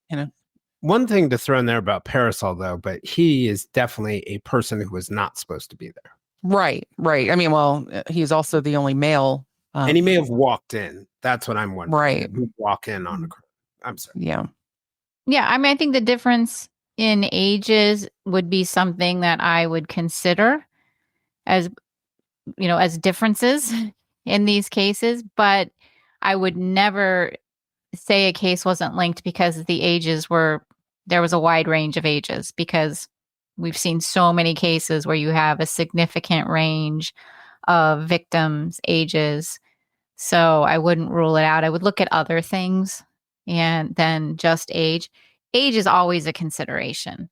One thing to throw in there about Parasol, though, but he is definitely a person who was not supposed to be there. Right. I mean, well, he's also the only male. And he may have walked in. That's what I'm wondering. Right. Who walk in on a crime. I'm sorry. Yeah. Yeah, I mean, I think the difference in ages would be something that I would consider as differences in these cases, but I would never say a case wasn't linked because there was a wide range of ages, because we've seen so many cases where you have a significant range of victims' ages. So I wouldn't rule it out. I would look at other things and then just age. Age is always a consideration,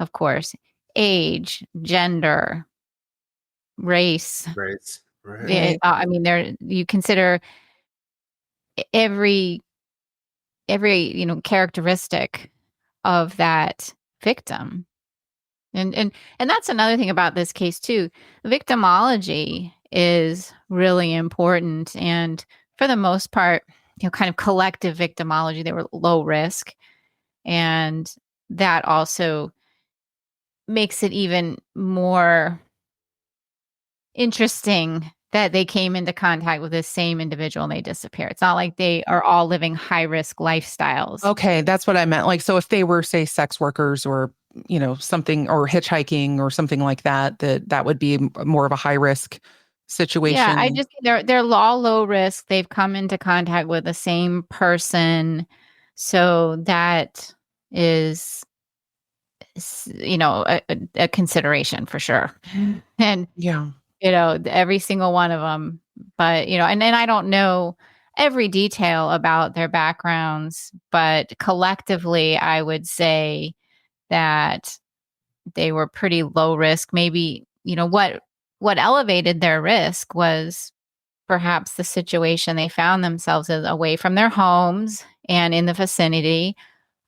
of course. Age, gender, race. Right. I mean, you consider every characteristic of that victim. And that's another thing about this case too. Victimology is really important, and for the most part, kind of collective victimology, they were low risk, and that also makes it even more interesting that they came into contact with the same individual and they disappear. It's not like they are all living high risk lifestyles. Okay, that's what I meant. Like, so if they were, say, sex workers or something, or hitchhiking or something like that, that would be more of a high risk situation. Yeah, I just they're all low risk. They've come into contact with the same person, so that is a consideration for sure. And yeah. Every single one of them. But, and I don't know every detail about their backgrounds, but collectively, I would say that they were pretty low risk. Maybe, what elevated their risk was perhaps the situation they found themselves in, away from their homes and in the vicinity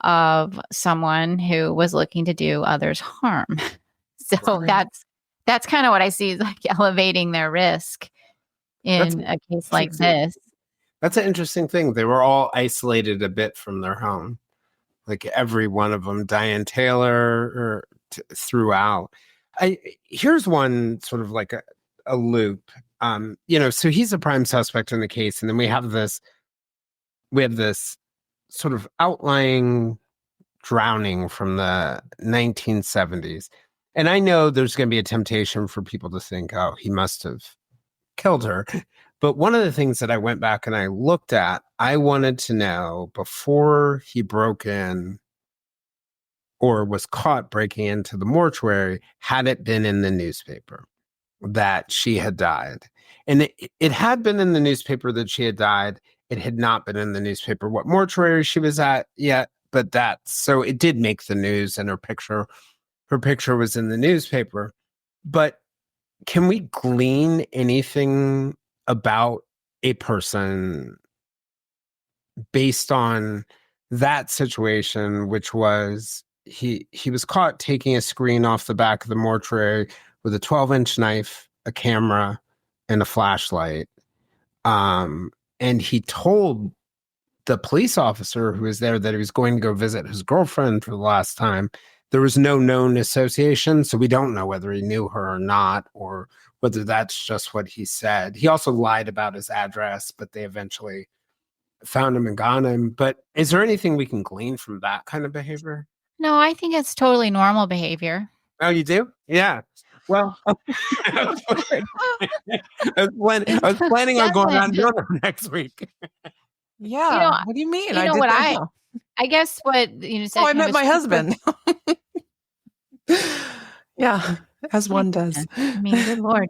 of someone who was looking to do others harm. So Right. that's kind of what I see is like elevating their risk in a case like this. That's an interesting thing. They were all isolated a bit from their home. Like every one of them, Diane Taylor throughout. Here's one sort of like a loop. So he's a prime suspect in the case. And then we have this sort of outlying drowning from the 1970s. And I know there's going to be a temptation for people to think, oh, he must have killed her. But one of the things that I went back and I looked at, I wanted to know before he broke in or was caught breaking into the mortuary, had it been in the newspaper that she had died? And it had been in the newspaper that she had died. It had not been in the newspaper what mortuary she was at yet, but so it did make the news, and her picture was in the newspaper. But can we glean anything about a person based on that situation, which was he was caught taking a screen off the back of the mortuary with a 12-inch knife, a camera, and a flashlight. And he told the police officer who was there that he was going to go visit his girlfriend for the last time. There was no known association, so we don't know whether he knew her or not, or whether that's just what he said. He also lied about his address, but they eventually found him and got him. But is there anything we can glean from that kind of behavior? No, I think it's totally normal behavior. Oh, you do? Yeah. Well, I was planning on going on doing it next week. Yeah. What do you mean? I guess what said. I met my husband. Yeah, as one does. I mean, good Lord.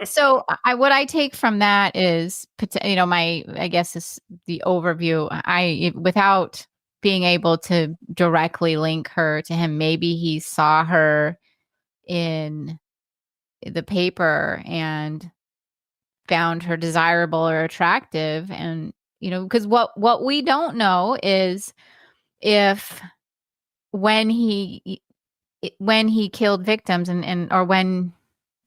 So what I take from that is, I guess is the overview. Without being able to directly link her to him, maybe he saw her in the paper and found her desirable or attractive. And, because what we don't know is if when he killed victims or when,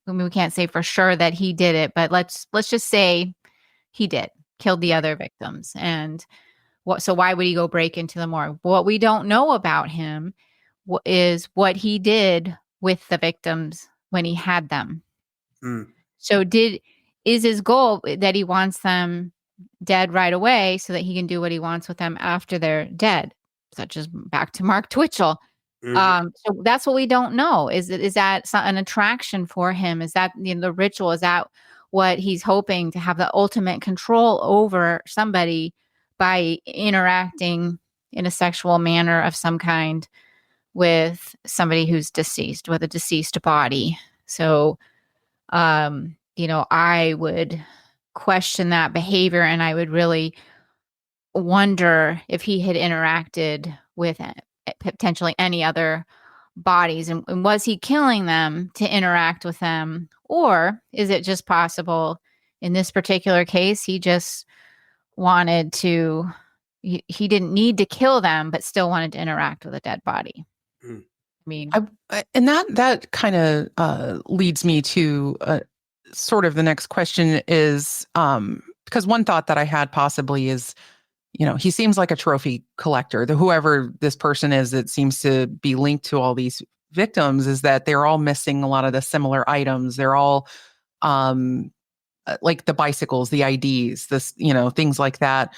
we can't say for sure that he did it, but let's just say he killed the other victims. And so why would he go break into the morgue? What we don't know about him is what he did with the victims when he had them. So is his goal that he wants them dead right away so that he can do what he wants with them after they're dead, such as back to Mark Twitchell. So that's what we don't know. Is that an attraction for him? Is that the ritual? Is that what he's hoping to have the ultimate control over somebody by interacting in a sexual manner of some kind with somebody who's deceased, with a deceased body? So, I would question that behavior, and I would really wonder if he had interacted with potentially any other bodies, and was he killing them to interact with them, or is it just possible in this particular case he just wanted to he didn't need to kill them but still wanted to interact with a dead body? I mean, and that kind of leads me to sort of the next question is, because one thought that I had possibly is, he seems like a trophy collector. Whoever this person is that seems to be linked to all these victims, is that they're all missing a lot of the similar items. They're all like the bicycles, the IDs, things like that.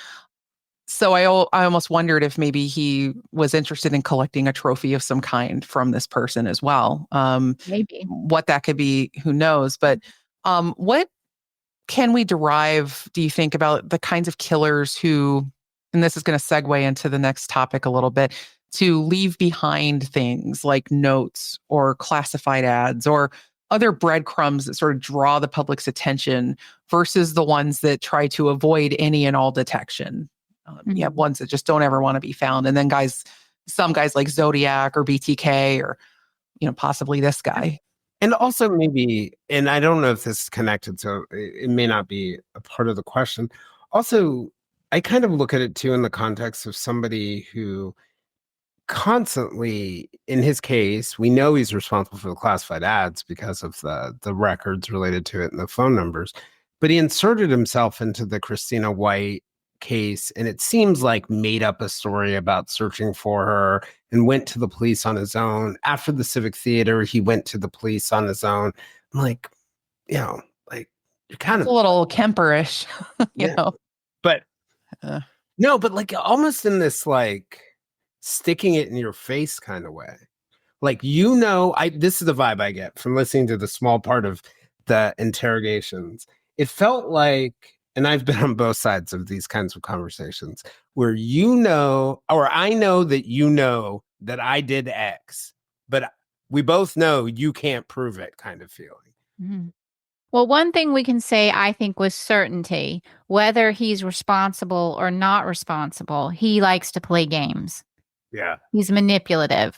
So I almost wondered if maybe he was interested in collecting a trophy of some kind from this person as well. Maybe. What that could be, who knows? But what can we derive, do you think, about the kinds of killers who, and this is going to segue into the next topic a little bit, to leave behind things like notes or classified ads or other breadcrumbs that sort of draw the public's attention versus the ones that try to avoid any and all detection? You have ones that just don't ever want to be found. And then some guys like Zodiac or BTK or, possibly this guy. And also maybe, and I don't know if this is connected, so it may not be a part of the question. Also, I kind of look at it too in the context of somebody who constantly, in his case, we know he's responsible for the classified ads because of the records related to it and the phone numbers, but he inserted himself into the Christina White case, and it seems like made up a story about searching for her and went to the police on his own. After the Civic Theater, he went to the police on his own. I'm like, you're kind of a little Kemperish, you know. But no, but like almost in this like sticking it in your face kind of way, Like, this is the vibe I get from listening to the small part of the interrogations. It felt like, and I've been on both sides of these kinds of conversations, where or I know that I did X, but we both know you can't prove it kind of feeling. Mm-hmm. Well, one thing we can say, I think, with certainty, whether he's responsible or not responsible, he likes to play games. Yeah. He's manipulative.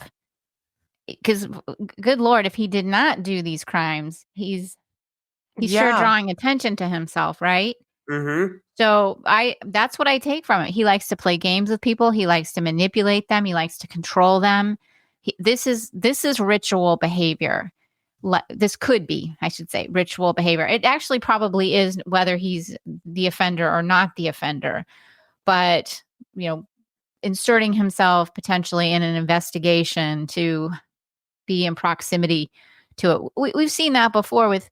Because, good Lord, if he did not do these crimes, he's sure drawing attention to himself, right? Mm-hmm. So that's what I take from it. He likes to play games with people. He likes to manipulate them. He likes to control them. This is ritual behavior. This could be, I should say, ritual behavior. It actually probably is, whether he's the offender or not the offender. But, inserting himself potentially in an investigation to be in proximity to it. We've seen that before with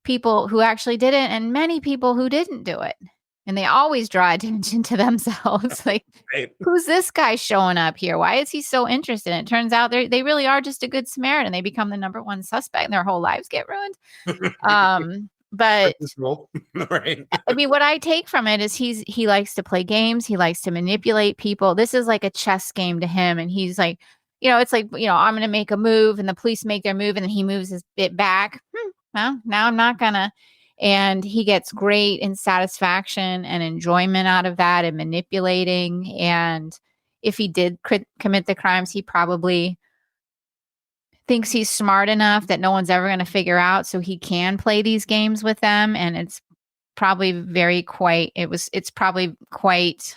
people who actually did it and many people who didn't do it. And they always draw attention to themselves. Like, right. Who's this guy showing up here? Why is he so interested? And it turns out they really are just a good Samaritan. They become the number one suspect and their whole lives get ruined. But right. I mean, what I take from it is he likes to play games. He likes to manipulate people. This is like a chess game to him. And he's like, it's like, I'm going to make a move and the police make their move and then he moves it back. Well, now I'm not going to. And he gets great satisfaction and enjoyment out of that and manipulating. And if he did commit the crimes, he probably thinks he's smart enough that no one's ever going to figure out. So he can play these games with them. And it's probably quite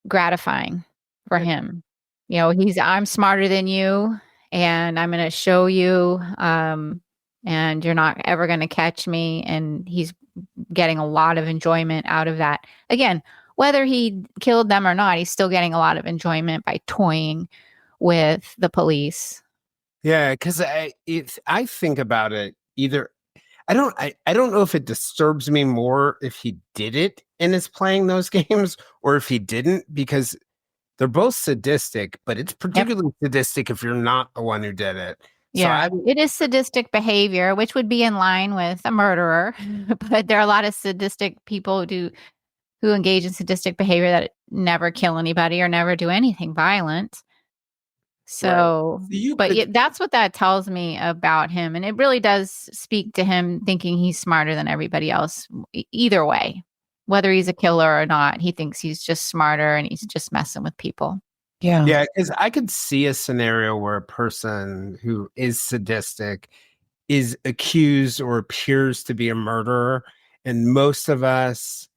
gratifying for him. I'm smarter than you and I'm going to show you. And you're not ever going to catch me. And he's getting a lot of enjoyment out of that. Again, whether he killed them or not, he's still getting a lot of enjoyment by toying with the police. Yeah, because I think about it either. I don't know if it disturbs me more if he did it and is playing those games or if he didn't, because they're both sadistic, but it's particularly sadistic if you're not the one who did it. Yeah, it is sadistic behavior, which would be in line with a murderer. But there are a lot of sadistic people who engage in sadistic behavior that never kill anybody or never do anything violent. So, that's what that tells me about him. And it really does speak to him thinking he's smarter than everybody else. Either way, whether he's a killer or not, he thinks he's just smarter and he's just messing with people. Yeah. Yeah, because I could see a scenario where a person who is sadistic is accused or appears to be a murderer. And most of us,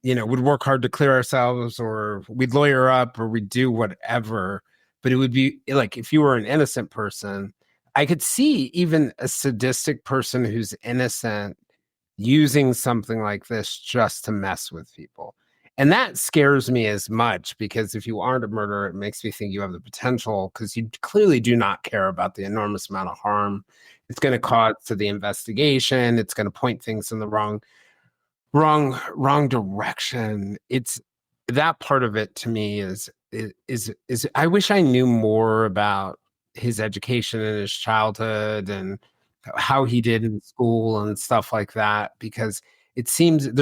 would work hard to clear ourselves or we'd lawyer up or we'd do whatever. But it would be like if you were an innocent person, I could see even a sadistic person who's innocent using something like this just to mess with people. And that scares me as much because if you aren't a murderer, it makes me think you have the potential because you clearly do not care about the enormous amount of harm it's going to cause to the investigation. It's going to point things in the wrong direction. It's that part of it to me is I wish I knew more about his education and his childhood and how he did in school and stuff like that, because there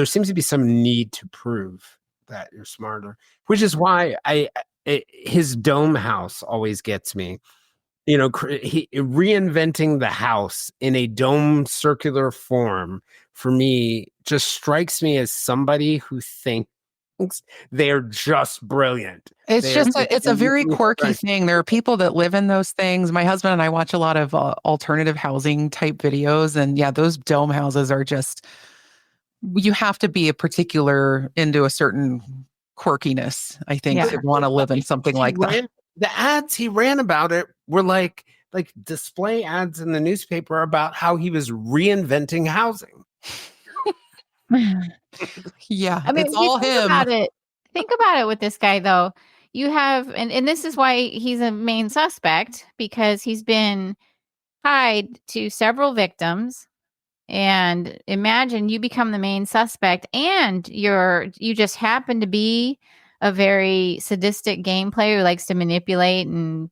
seems to be some need to prove that you're smarter, which is why his dome house always gets me. Reinventing the house in a dome circular form for me just strikes me as somebody who thinks they're just brilliant. It's a very quirky thing. There are people that live in those things. My husband and I watch a lot of alternative housing type videos, and yeah, those dome houses are just. You have to be into a certain quirkiness, I think, to want to live in something like that. The ads he ran about it were like display ads in the newspaper about how he was reinventing housing. Yeah, I mean, it's all him. Think about it with this guy, though. You have, and this is why he's a main suspect, because he's been tied to several victims. And imagine you become the main suspect and you just happen to be a very sadistic game player who likes to manipulate and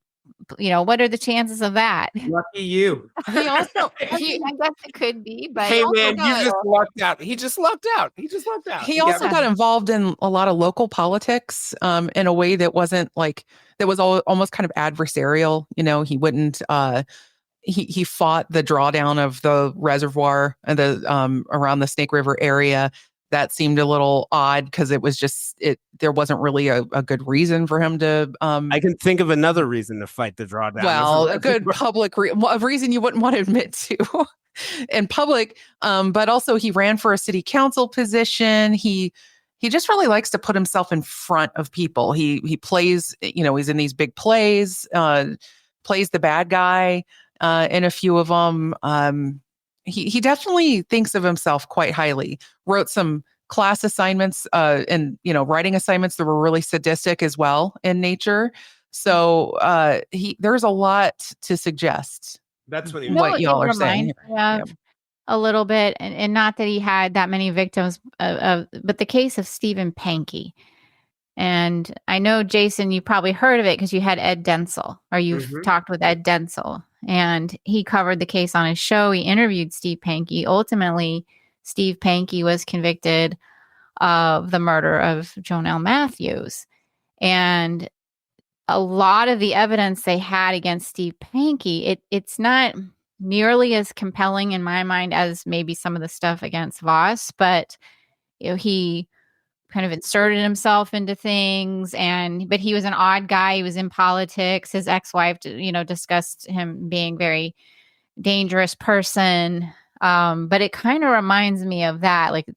what are the chances of that? Lucky you. He also I guess it could be, but Hey also man, got- you just lucked out. He just lucked out. He just lucked out. He also got involved in a lot of local politics in a way that wasn't like, that was almost kind of adversarial. He wouldn't, he fought the drawdown of the reservoir and the around the Snake River area. That seemed a little odd because it was just, there wasn't really a good reason for him to. I can think of another reason to fight the drawdown. Well, a good public a reason you wouldn't want to admit to in public. But also he ran for a city council position. He just really likes to put himself in front of people. He plays, he's in these big plays, plays the bad guy in a few of them. He definitely thinks of himself quite highly. Wrote some class assignments and writing assignments that were really sadistic as well in nature. So there's a lot to suggest. That's what what y'all are saying. A little bit, and not that he had that many victims, but the case of Stephen Pankey. And I know, Jason, you probably heard of it because you had Ed Densel, or you've talked with Ed Densel, and he covered the case on his show. He interviewed Steve Pankey. Ultimately, Steve Pankey was convicted of the murder of Jonelle Matthews. And a lot of the evidence they had against Steve Pankey, it's not nearly as compelling in my mind as maybe some of the stuff against Voss, but he kind of inserted himself into things, but he was an odd guy. He was in politics. His ex-wife, discussed him being very dangerous person. But it kind of reminds me of that, like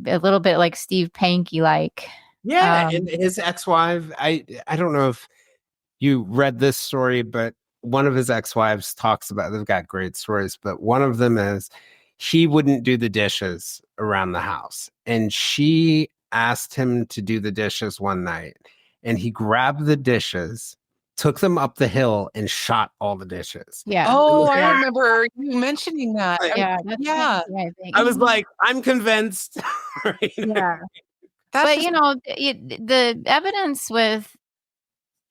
a little bit like Steve Pankey, like. Yeah, and his ex-wife, I don't know if you read this story, but one of his ex-wives talks about, they've got great stories, but one of them is he wouldn't do the dishes around the house. And she asked him to do the dishes one night, and he grabbed the dishes, took them up the hill, and shot all the dishes. Yeah. Oh, I remember you mentioning that. Yeah. I was like, I'm convinced. Yeah. But the evidence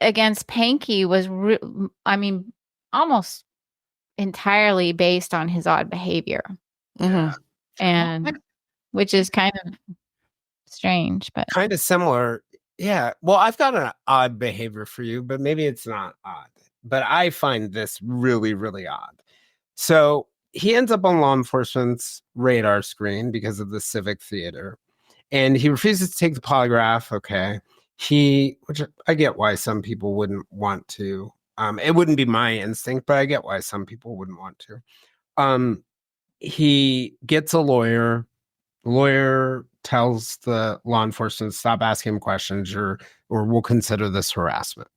against Pankey was, almost entirely based on his odd behavior, and which is kind of strange, but kind of similar. Yeah. Well, I've got an odd behavior for you, but maybe it's not odd. But I find this really, really odd. So he ends up on law enforcement's radar screen because of the Civic Theater, and he refuses to take the polygraph. Okay. Which I get why some people wouldn't want to. It wouldn't be my instinct, but I get why some people wouldn't want to. He gets a lawyer. The lawyer tells the law enforcement, stop asking him questions or we'll consider this harassment.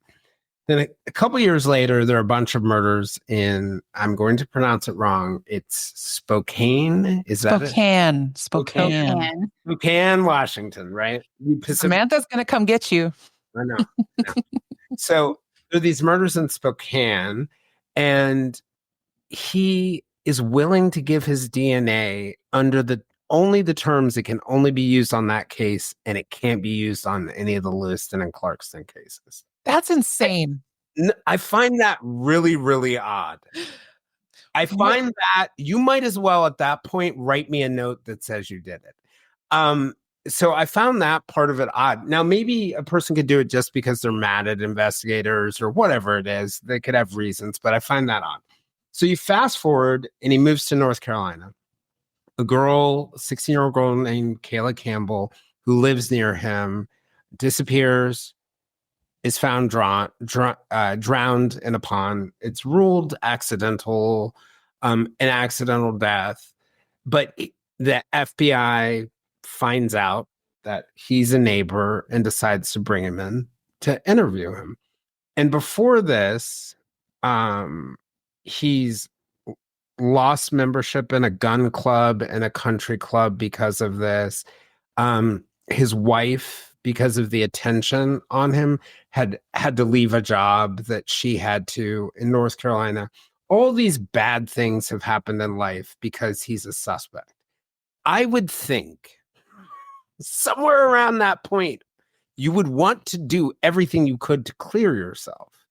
Then a couple years later, there are a bunch of murders in, I'm going to pronounce it wrong, it's Spokane? Is that it? Spokane, Washington, right? Samantha's going to come get you. I know. So there are these murders in Spokane, and he is willing to give his DNA under only the terms it can only be used on that case, and it can't be used on any of the Lewiston and Clarkston cases. That's insane. I find that really, really odd. I find that you might as well at that point write me a note that says you did it. So I found that part of it odd. Now, maybe a person could do it just because they're mad at investigators or whatever it is. They could have reasons, but I find that odd. So you fast forward and he moves to North Carolina. A 16-year-old girl named Kayla Campbell, who lives near him, disappears, is found drowned in a pond. It's ruled accidental, an accidental death. But the FBI finds out that he's a neighbor and decides to bring him in to interview him. And before this, he's lost membership in a gun club and a country club because of this. His wife, because of the attention on him, had to leave a job that she had to in North Carolina. All these bad things have happened in life because he's a suspect. I would think somewhere around that point, you would want to do everything you could to clear yourself,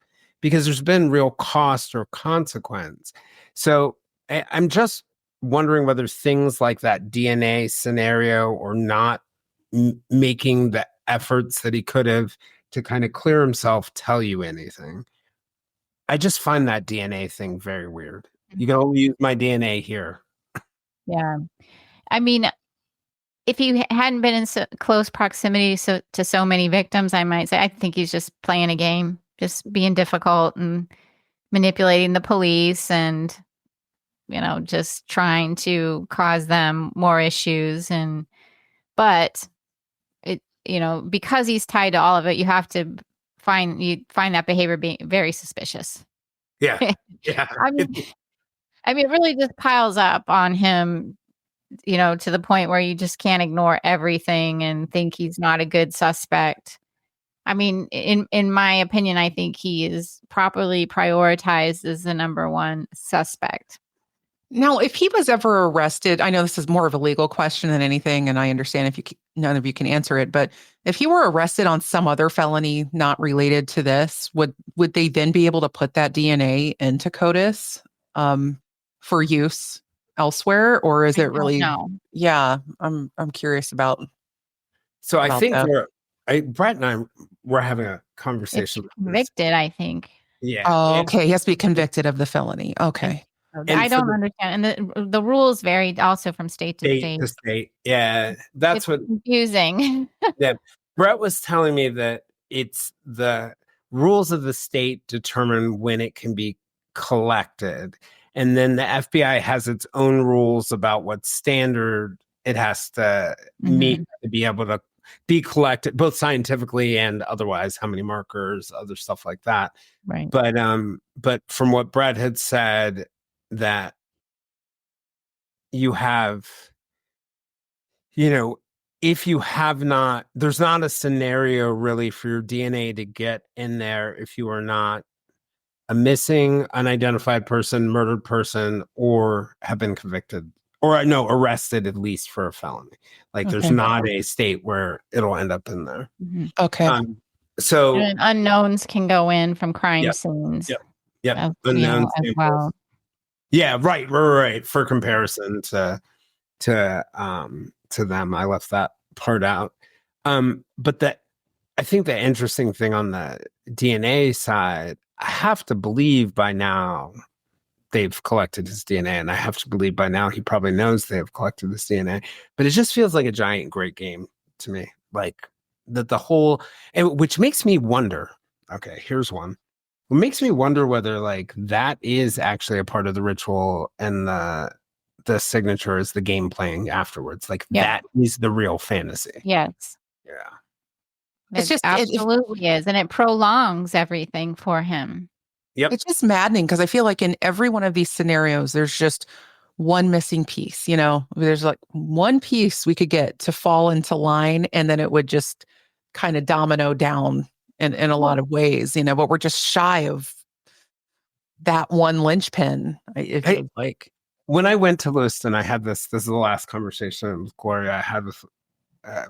because there's been real cost or consequence. So I'm just wondering whether things like that DNA scenario or not making the efforts that he could have to kind of clear himself tell you anything. I just find that DNA thing very weird. You can only use my DNA here. Yeah. I mean, if he hadn't been in close proximity to so many victims, I might say, I think he's just playing a game, just being difficult and manipulating the police and, just trying to cause them more issues. But it, because he's tied to all of it, you have to find that behavior being very suspicious. Yeah. Yeah. I mean, it really just piles up on him, to the point where you just can't ignore everything and think he's not a good suspect. I mean, in my opinion, I think he is properly prioritized as the number one suspect. Now, if he was ever arrested, I know this is more of a legal question than anything, and I understand if none of you can answer it, but if he were arrested on some other felony not related to this, would they then be able to put that DNA into CODIS for use elsewhere, or is it really? No. Yeah, I'm curious about. So I think that. Brett and I were having a conversation. Convicted, I think. Yeah. Oh, okay. He has to be convicted of the felony. Okay. I don't understand. And the rules vary also from state to state. Yeah. That's it's confusing. Yeah. Brett was telling me that it's the rules of the state determine when it can be collected. And then the FBI has its own rules about what standard it has to meet to be able to be collected, both scientifically and otherwise, how many markers, other stuff like that. Right. But from what Brett had said, that you have, if you have not, there's not a scenario really for your DNA to get in there if you are not a missing, unidentified person, murdered person, or have been convicted or arrested at least for a felony. Like there's not a state where it'll end up in there. Okay. So and unknowns can go in from crime scenes. Yep. Unknowns as well. Yeah, right. For comparison to them, I left that part out. But I think the interesting thing on the DNA side, I have to believe by now they've collected his DNA, and I have to believe by now he probably knows they have collected his DNA. But it just feels like a giant great game to me, like that the whole, which makes me wonder. Okay, here's one. It makes me wonder whether like that is actually a part of the ritual and the signature is the game playing afterwards. Like that is the real fantasy. Yes. Yeah. It's just absolutely is. And it prolongs everything for him. Yep. It's just maddening because I feel like in every one of these scenarios, there's just one missing piece. There's like one piece we could get to fall into line, and then it would just kind of domino down in a lot of ways, but we're just shy of that one linchpin. It feels like when I went to Lewiston, I had this is the last conversation with Gloria I had with,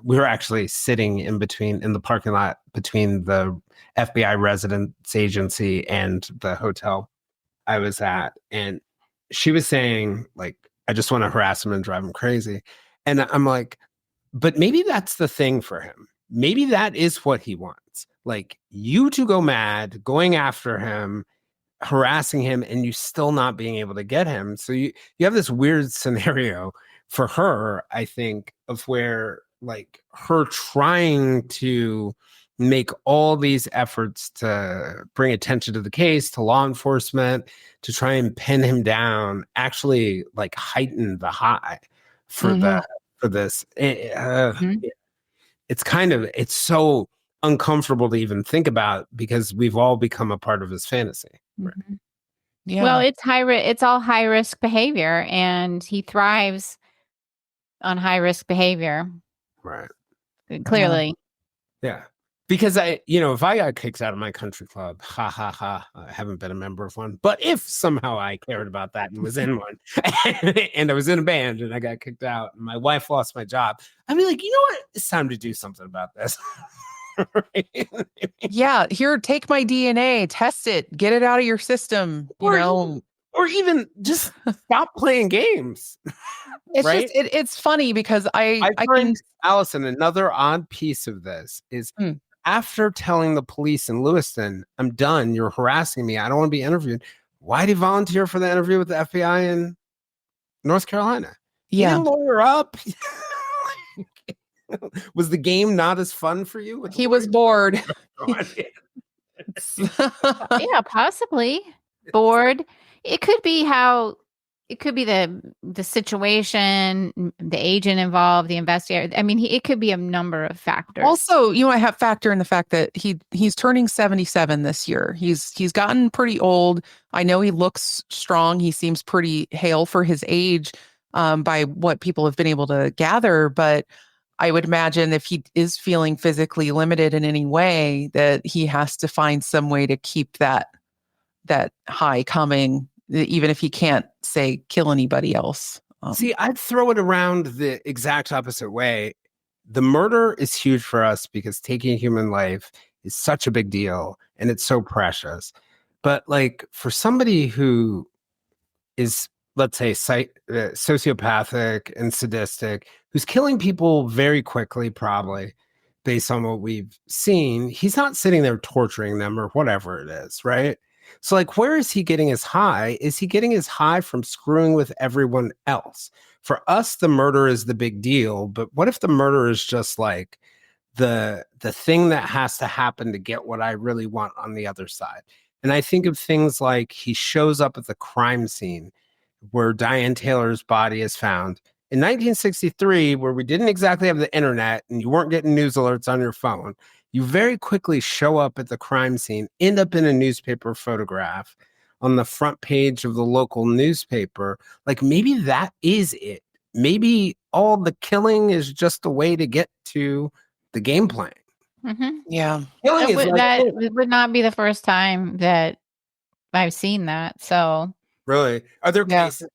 we were actually sitting in the parking lot between the FBI residence agency and the hotel I was at. And she was saying like, I just want to harass him and drive him crazy. And I'm like, but maybe that's the thing for him. Maybe that is what he wants. Like you to go mad, going after him, harassing him, and you still not being able to get him. So you have this weird scenario for her, I think, of where like her trying to make all these efforts to bring attention to the case, to law enforcement, to try and pin him down, actually like heighten the high for this. It's so uncomfortable to even think about because we've all become a part of his fantasy. Right? Yeah. Well, it's all high risk behavior, and he thrives on high risk behavior. Right. Clearly. Yeah. Because if I got kicked out of my country club, I haven't been a member of one. But if somehow I cared about that and was in one, and I was in a band and I got kicked out, and my wife lost my job, I'd be like, you know what? It's time to do something about this. Right? Yeah, here, take my DNA, test it, get it out of your system. Or even just stop playing games. It's right? just it's funny because I find, can. Allison, another odd piece of this is Mm. after telling the police in Lewiston, I'm done, you're harassing me, I don't want to be interviewed. Why did he volunteer for the interview with the FBI in North Carolina? He Yeah, didn't lawyer up. Was the game not as fun for you? he was bored. Yeah, possibly bored. It could be the situation, the agent involved, the investigator. I mean, it could be a number of factors. Also, I have factor in the fact that he's turning 77 this year. He's gotten pretty old. I know he looks strong. He seems pretty hale for his age, by what people have been able to gather. But I would imagine if he is feeling physically limited in any way, that he has to find some way to keep that high coming, even if he can't, say, kill anybody else. See, I'd throw it around the exact opposite way. The murder is huge for us because taking human life is such a big deal and it's so precious. But like for somebody who is, let's say, sociopathic and sadistic, who's killing people very quickly, probably based on what we've seen, he's not sitting there torturing them or whatever it is, right? So like, where is he getting his high? Is he getting his high from screwing with everyone else? For us, the murder is the big deal, but what if the murder is just like the thing that has to happen to get what I really want on the other side? And I think of things like he shows up at the crime scene where Diane Taylor's body is found in 1963, where we didn't exactly have the internet and you weren't getting news alerts on your phone. You very quickly show up at the crime scene, end up in a newspaper photograph on the front page of the local newspaper. Like maybe that is it. Maybe all the killing is just a way to get to the game playing. Mm-hmm. Yeah. That would not be the first time that I've seen that. So really, are there cases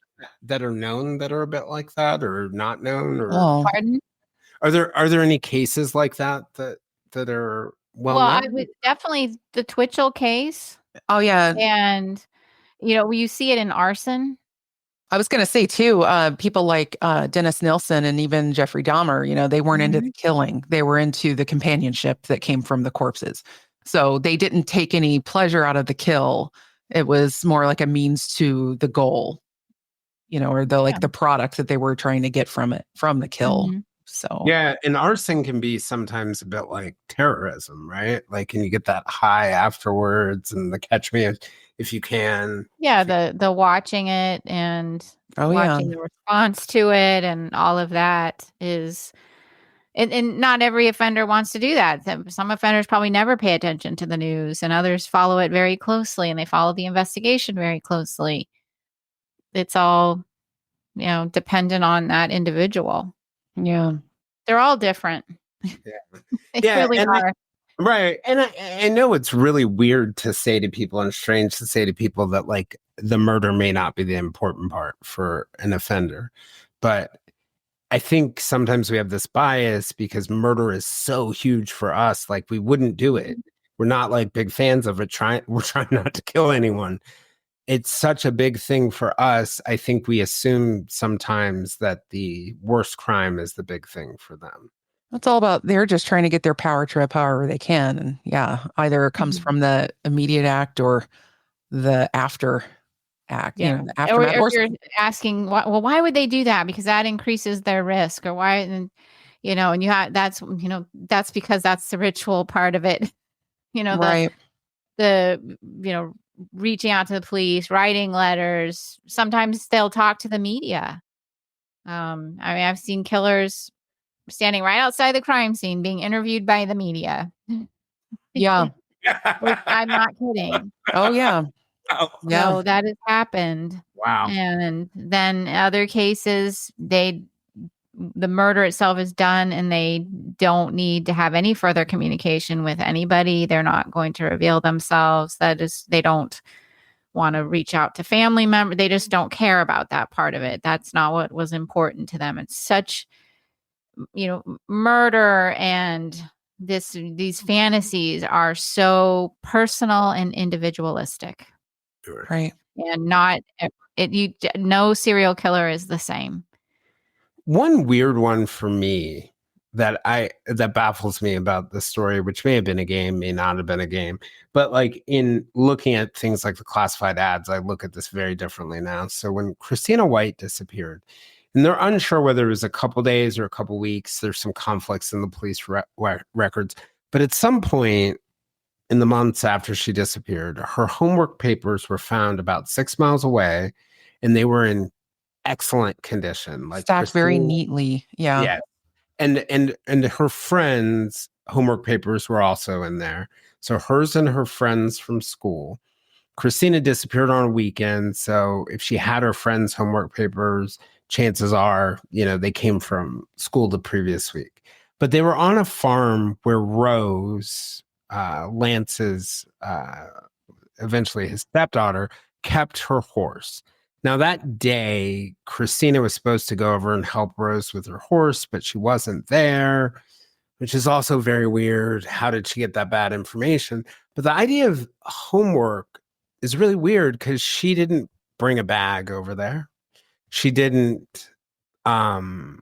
that are known that are a bit like that, or not known? Or pardon? Are there any cases like that are well known? I would definitely the Twitchell case. Oh yeah, and you see it in arson. I was going to say too, people like Dennis Nilsen and even Jeffrey Dahmer, they weren't into the killing. They were into the companionship that came from the corpses. So they didn't take any pleasure out of the kill. It was more like a means to the goal, or the product that they were trying to get from the kill. Mm-hmm. So yeah, and arson can be sometimes a bit like terrorism, right? Like, can you get that high afterwards and the catch me if you can? Yeah, the watching it and watching the response to it and all of that is, and not every offender wants to do that. Some offenders probably never pay attention to the news, and others follow it very closely, and they follow the investigation very closely. It's all, dependent on that individual. Yeah. They're all different. Yeah. They really are. Right. And I know it's really weird to say to people and strange to say to people that like the murder may not be the important part for an offender. But I think sometimes we have this bias because murder is so huge for us. Like we wouldn't do it. We're not like big fans of it. We're trying not to kill anyone. It's such a big thing for us. I think we assume sometimes that the worst crime is the big thing for them. It's all about, they're just trying to get their power trip however they can. And either it comes from the immediate act or the after act. Yeah. The aftermath. Or you're asking, why would they do that? Because that increases their risk, or why? And, and you have, that's because that's the ritual part of it. Right. The reaching out to the police, writing letters. Sometimes they'll talk to the media. I've seen killers standing right outside the crime scene being interviewed by the media. Yeah. I'm not kidding. Oh, yeah. Yeah. So that has happened. Wow. And then other cases, the murder itself is done and they don't need to have any further communication with anybody. They're not going to reveal themselves. They don't want to reach out to family members. They just don't care about that part of it. That's not what was important to them. It's such, murder and these fantasies are so personal and individualistic, Right. and no serial killer is the same. One weird one for me that baffles me about the story, which may have been a game, may not have been a game, but like in looking at things like the classified ads, I look at this very differently now. So when Christina White disappeared, and they're unsure whether it was a couple days or a couple weeks, there's some conflicts in the police records, but at some point in the months after she disappeared, her homework papers were found about 6 miles away, and they were in excellent condition, like Stacked very Christina, neatly. Yeah. yeah, and her friends' homework papers were also in there. So hers and her friends from school. Christina disappeared on a weekend, so if she had her friends' homework papers, chances are, they came from school the previous week. But they were on a farm where Rose, Lance's, eventually his stepdaughter, kept her horse. Now, that day, Christina was supposed to go over and help Rose with her horse, but she wasn't there, which is also very weird. How did she get that bad information? But the idea of homework is really weird because she didn't bring a bag over there. She didn't, there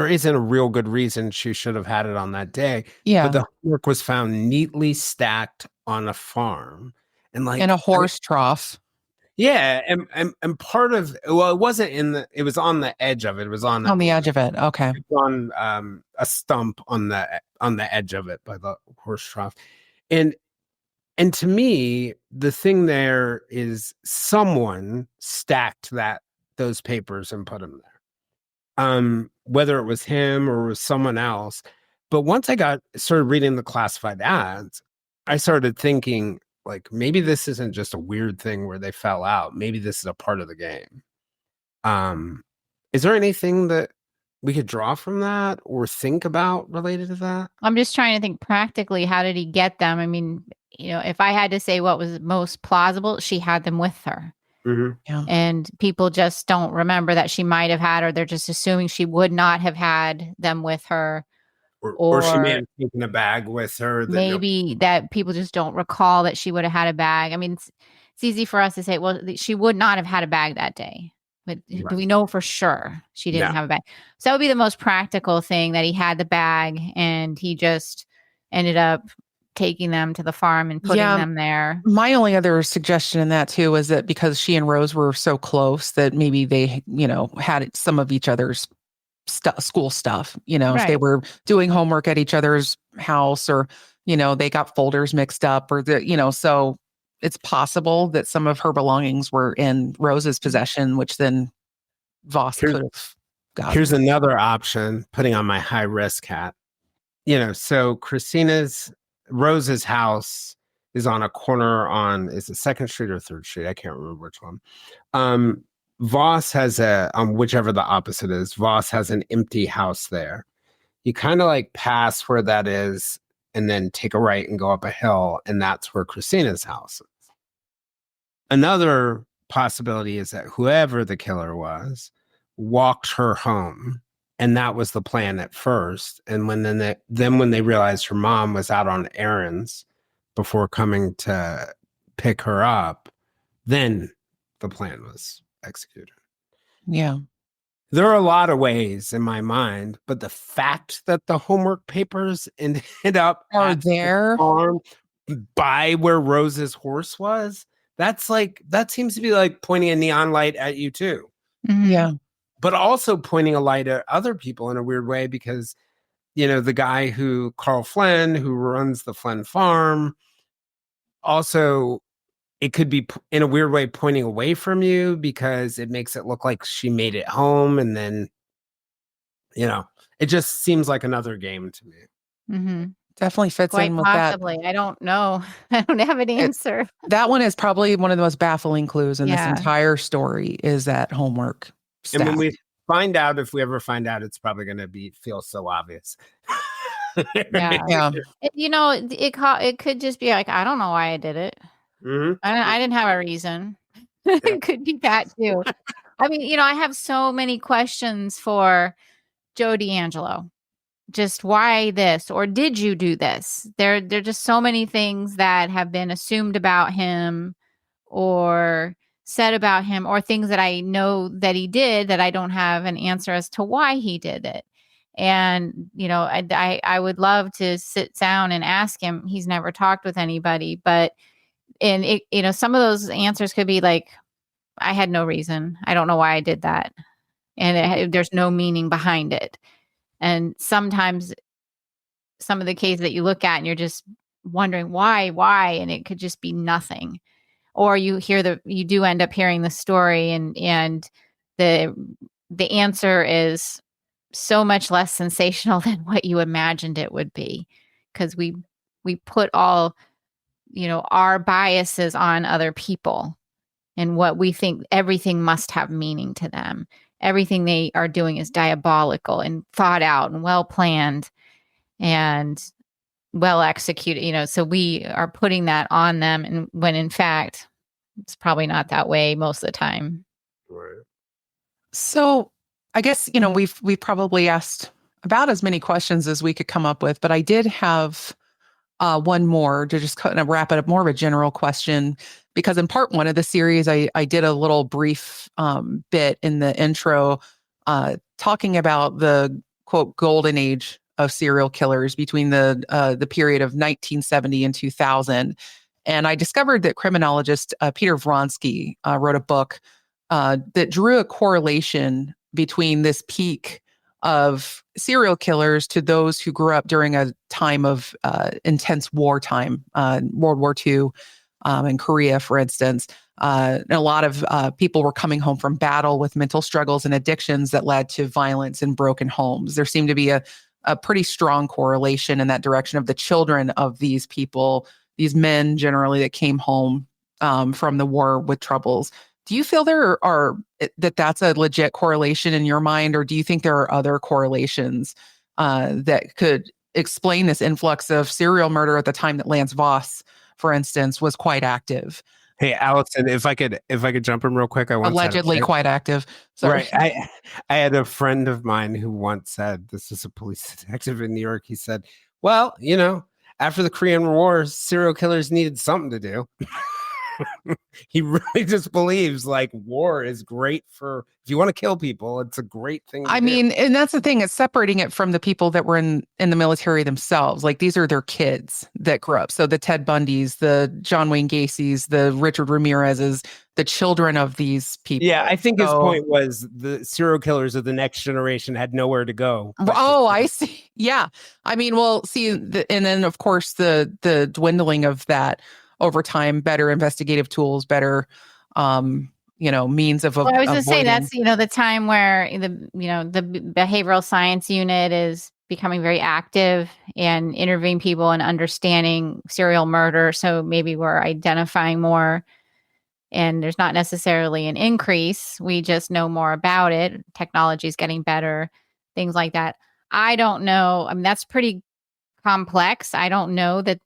isn't a real good reason she should have had it on that day. Yeah. But the homework was found neatly stacked on a farm. And like in a horse trough. Yeah, and part of, well, it wasn't it was on the edge of it. It was on the edge of it. Okay. It was on a stump on the edge of it by the horse trough. And to me, the thing there is someone stacked those papers and put them there. Whether it was him or it was someone else. But once I started reading the classified ads, I started thinking, like, maybe this isn't just a weird thing where they fell out. Maybe this is a part of the game. Is there anything that we could draw from that or think about related to that? I'm just trying to think practically, how did he get them? I mean, if I had to say what was most plausible, she had them with her. Mm-hmm. Yeah. And people just don't remember that she might have had, or they're just assuming she would not have had them with her. Or she may have taken a bag with her. That people just don't recall that she would have had a bag. I mean, it's easy for us to say, well, she would not have had a bag that day. But Right. Do we know for sure she didn't have a bag? So that would be the most practical thing, that he had the bag and he just ended up taking them to the farm and putting them there. My only other suggestion in that too is that because she and Rose were so close that maybe they, had some of each other's school stuff, Right. if they were doing homework at each other's house, or, they got folders mixed up, or so it's possible that some of her belongings were in Rose's possession, which then Voss could have got. Here's another option, putting on my high risk hat. So Rose's house is on a corner is it 2nd Street or 3rd Street? I can't remember which one. Voss has on whichever the opposite is, Voss has an empty house there. You kind of like pass where that is and then take a right and go up a hill, and that's where Christina's house is. Another possibility is that whoever the killer was walked her home, and that was the plan at first. And when they realized her mom was out on errands before coming to pick her up, then the plan was executed. Yeah. There are a lot of ways in my mind, but the fact that the homework papers ended up Are there the farm by where Rose's horse was, that seems to be like pointing a neon light at you too. Mm-hmm. Yeah. But also pointing a light at other people in a weird way, because, the guy Carl Flynn, who runs the Flynn farm, also, it could be in a weird way pointing away from you because it makes it look like she made it home. And then, it just seems like another game to me. Mm-hmm. Definitely fits Quite in with possibly. I don't know. I don't have an answer. That one is probably one of the most baffling clues in this Yeah. entire story, is that homework stack. And when we find out, if we ever find out, it's probably going to feel so obvious. Yeah. Yeah. It could just be like, I don't know why I did it. Mm-hmm. I didn't have a reason. It could be that too. I mean, I have so many questions for Joe D'Angelo. just why this, or did you do this? There are just so many things that have been assumed about him or said about him, or things that I know that he did that I don't have an answer as to why he did it. And, I would love to sit down and ask him. He's never talked with anybody, but some of those answers could be like, I had no reason. I don't know why I did that. And there's no meaning behind it. And sometimes some of the cases that you look at and you're just wondering why, and it could just be nothing. Or you do end up hearing the story and the answer is so much less sensational than what you imagined it would be, because we put all, our biases on other people and what we think everything must have meaning to them. Everything they are doing is diabolical and thought out and well planned and well executed, so we are putting that on them, and when in fact it's probably not that way most of the time. Right. So I guess, we've probably asked about as many questions as we could come up with, but I did have one more to just kind of wrap it up, more of a general question, because in part one of the series, I did a little brief bit in the intro talking about the, quote, golden age of serial killers between the period of 1970 and 2000. And I discovered that criminologist Peter Vronsky wrote a book that drew a correlation between this peak of serial killers to those who grew up during a time of intense wartime, World War II in Korea, for instance. And a lot of people were coming home from battle with mental struggles and addictions that led to violence and broken homes. There seemed to be a pretty strong correlation in that direction of the children of these people, these men generally that came home from the war with troubles. Do you feel that's a legit correlation in your mind, or do you think there are other correlations that could explain this influx of serial murder at the time that Lance Voss, for instance, was quite active? Hey, Allison, if I could jump in real quick, Allegedly quite active. Sorry. Right. I had a friend of mine who once said, this is a police detective in New York. He said, well, after the Korean War, serial killers needed something to do. He really just believes like war is great for, if you want to kill people, it's a great thing to do. mean, and that's the thing, it's separating it from the people that were in the military themselves. Like, these are their kids that grew up. So the Ted Bundys, the John Wayne Gacy's, the Richard Ramirez's, the children of these people. Yeah, I think his point was the serial killers of the next generation had nowhere to go. Oh, I see. Yeah. I mean, well, see, and then of course the dwindling of that over time, better investigative tools, better, means of. Well, I was going to say that's, the time where the behavioral science unit is becoming very active and interviewing people and understanding serial murder. So maybe we're identifying more, and there's not necessarily an increase. We just know more about it. Technology is getting better, things like that. I don't know. I mean, that's pretty complex. I don't know that.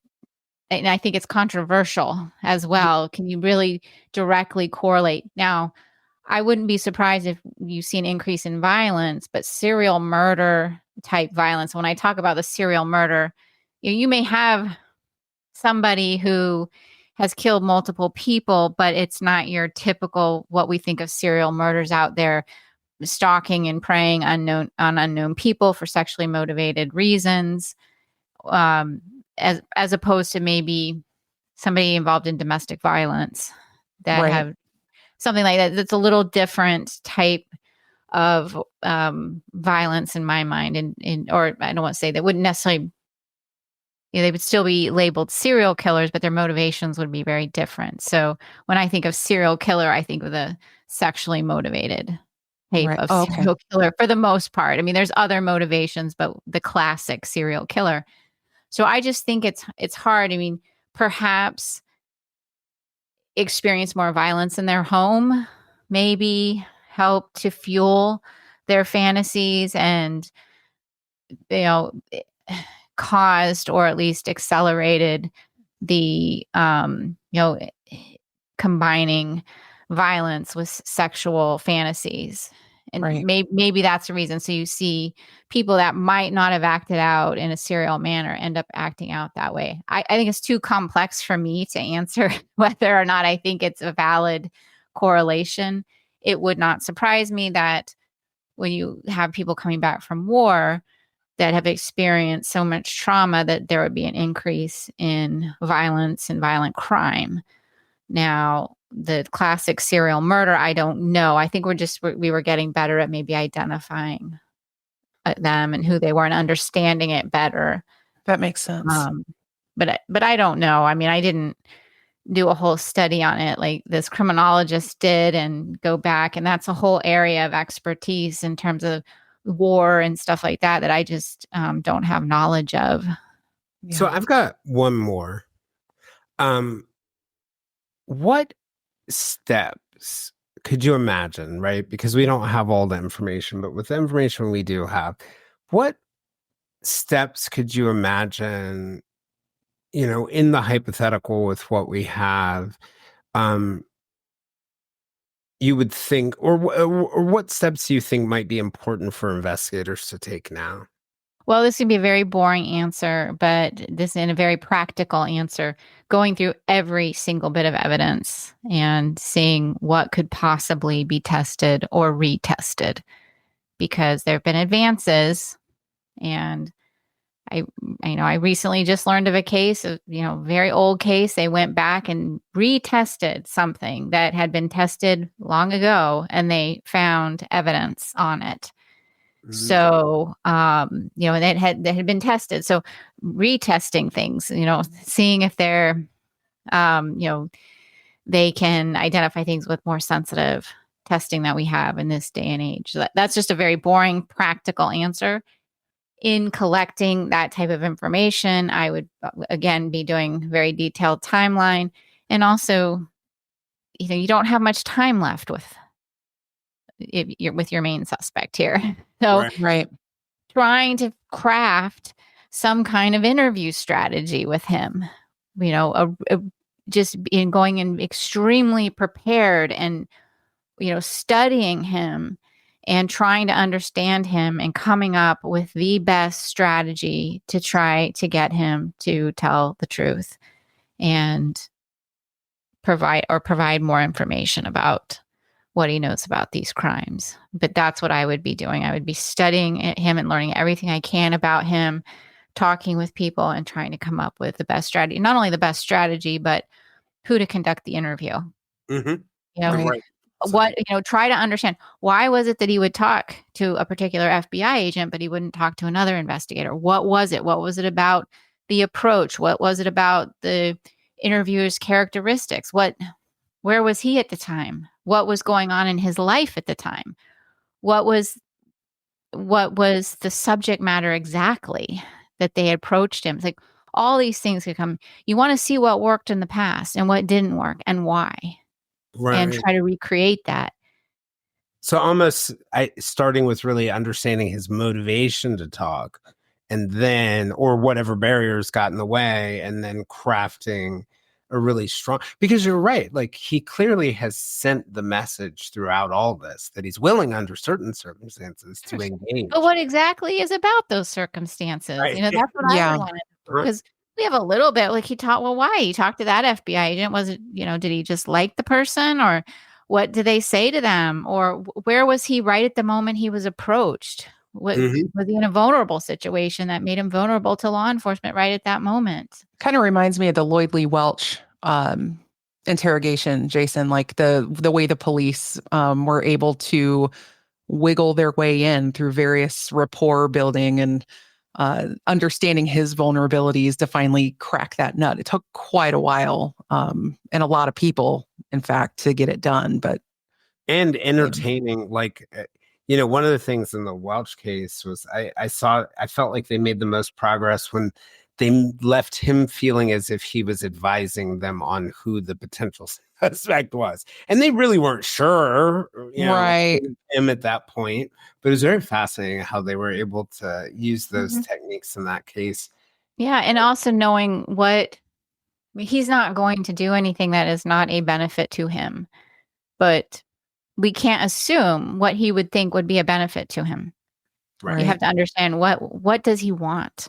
And I think it's controversial as well. Can you really directly correlate? Now, I wouldn't be surprised if you see an increase in violence, but serial murder type violence, when I talk about the serial murder, you may have somebody who has killed multiple people, but it's not your typical, what we think of serial murders out there, stalking and preying on unknown people for sexually motivated reasons. As opposed to maybe somebody involved in domestic violence that Right. have something like that. That's a little different type of violence in my mind. Or I don't want to say that wouldn't necessarily, they would still be labeled serial killers, but their motivations would be very different. So when I think of serial killer, I think of the sexually motivated type of serial killer for the most part. I mean, there's other motivations, but the classic serial killer. So I just think it's hard. I mean, perhaps experience more violence in their home, maybe help to fuel their fantasies and, caused or at least accelerated the, combining violence with sexual fantasies. And Right. maybe that's the reason. So you see people that might not have acted out in a serial manner end up acting out that way. I think it's too complex for me to answer whether or not I think it's a valid correlation. It would not surprise me that when you have people coming back from war that have experienced so much trauma, that there would be an increase in violence and violent crime. Now, the classic serial murder, I don't know. I think we were getting better at maybe identifying them and who they were and understanding it better. That makes sense. But I don't know. I mean, I didn't do a whole study on it like this criminologist did and go back. And that's a whole area of expertise in terms of war and stuff like that I just don't have knowledge of. Yeah. So I've got one more. What steps could you imagine, right? Because we don't have all the information, but with the information we do have, what steps could you imagine, in the hypothetical with what we have, you would think, or what steps do you think might be important for investigators to take now? Well, this can be a very boring answer, but this is a very practical answer. Going through every single bit of evidence and seeing what could possibly be tested or retested, because there have been advances. And I recently just learned of a case, very old case. They went back and retested something that had been tested long ago, and they found evidence on it. So, that had been tested. So retesting things, seeing if they're, they can identify things with more sensitive testing that we have in this day and age. So that's just a very boring, practical answer. In collecting that type of information, I would, again, be doing very detailed timeline. And also, you don't have much time left with your main suspect here. So Right. trying to craft some kind of interview strategy with him, just in going in extremely prepared and, studying him and trying to understand him and coming up with the best strategy to try to get him to tell the truth and provide more information about what he knows about these crimes. But that's what I would be doing. I would be studying him and learning everything I can about him, talking with people and trying to come up with the best strategy, not only the best strategy, but who to conduct the interview. Mm-hmm. Right. What, try to understand, why was it that he would talk to a particular FBI agent, but he wouldn't talk to another investigator? What was it? What was it about the approach? What was it about the interviewer's characteristics? Where was he at the time? What was going on in his life at the time? What was the subject matter exactly that they approached him? It's like all these things could come. You want to see what worked in the past and what didn't work and why. Right. And try to recreate that. So almost starting with really understanding his motivation to talk, and then, or whatever barriers got in the way, and then crafting a really strong, because you're right. Like, he clearly has sent the message throughout all this that he's willing under certain circumstances to engage. But what exactly is about those circumstances? Right. That's what I wanted. Because we have a little bit, like, he talked, well, why? He talked to that FBI agent. Was it, did he just like the person, or what did they say to them? Or where was he right at the moment he was approached? Was he in a vulnerable situation that made him vulnerable to law enforcement right at that moment? Kind of reminds me of the Lloyd Lee Welch interrogation, Jason, like the way the police were able to wiggle their way in through various rapport building and understanding his vulnerabilities to finally crack that nut. It took quite a while and a lot of people, in fact, to get it done. And entertaining, like, one of the things in the Welch case was I felt like they made the most progress when they left him feeling as if he was advising them on who the potential suspect was. And they really weren't sure, right, him at that point. But it was very fascinating how they were able to use those techniques in that case. Yeah. And also knowing he's not going to do anything that is not a benefit to him. But we can't assume what he would think would be a benefit to him. Right. You have to understand what does he want?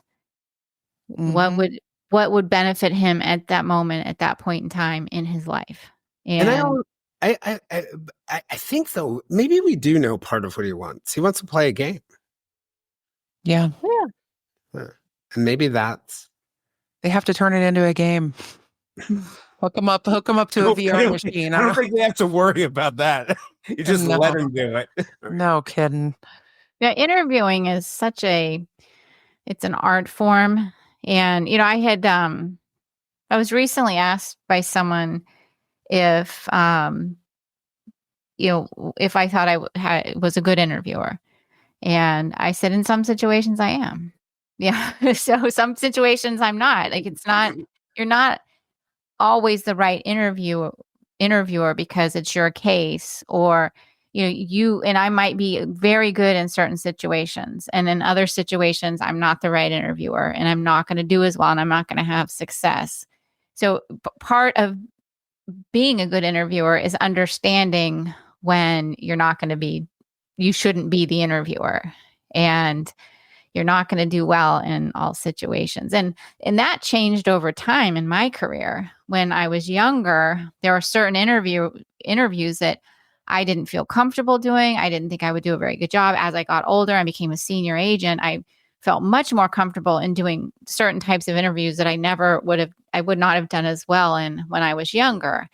Mhm. What would benefit him at that moment, at that point in time in his life? And I think though, maybe we do know part of what he wants. He wants to play a game. Yeah. And maybe that's They have to turn it into a game. Hook them up to a VR machine. I don't think they have to worry about that. You just No. let him do it. No kidding. Yeah, interviewing is it's an art form. And, I was recently asked by someone if, if I thought I was a good interviewer. And I said, in some situations I am. Yeah. So some situations I'm not. Like, you're not always the right interviewer because it's your case, or you and I might be very good in certain situations, and in other situations I'm not the right interviewer, and I'm not going to do as well, and I'm not going to have success. So part of being a good interviewer is understanding when you shouldn't be the interviewer, and you're not going to do well in all situations. And that changed over time in my career. When I was younger, there were certain interviews that I didn't feel comfortable doing. I didn't think I would do a very good job. As I got older and became a senior agent, I felt much more comfortable in doing certain types of interviews that I would not have done as well in when I was younger.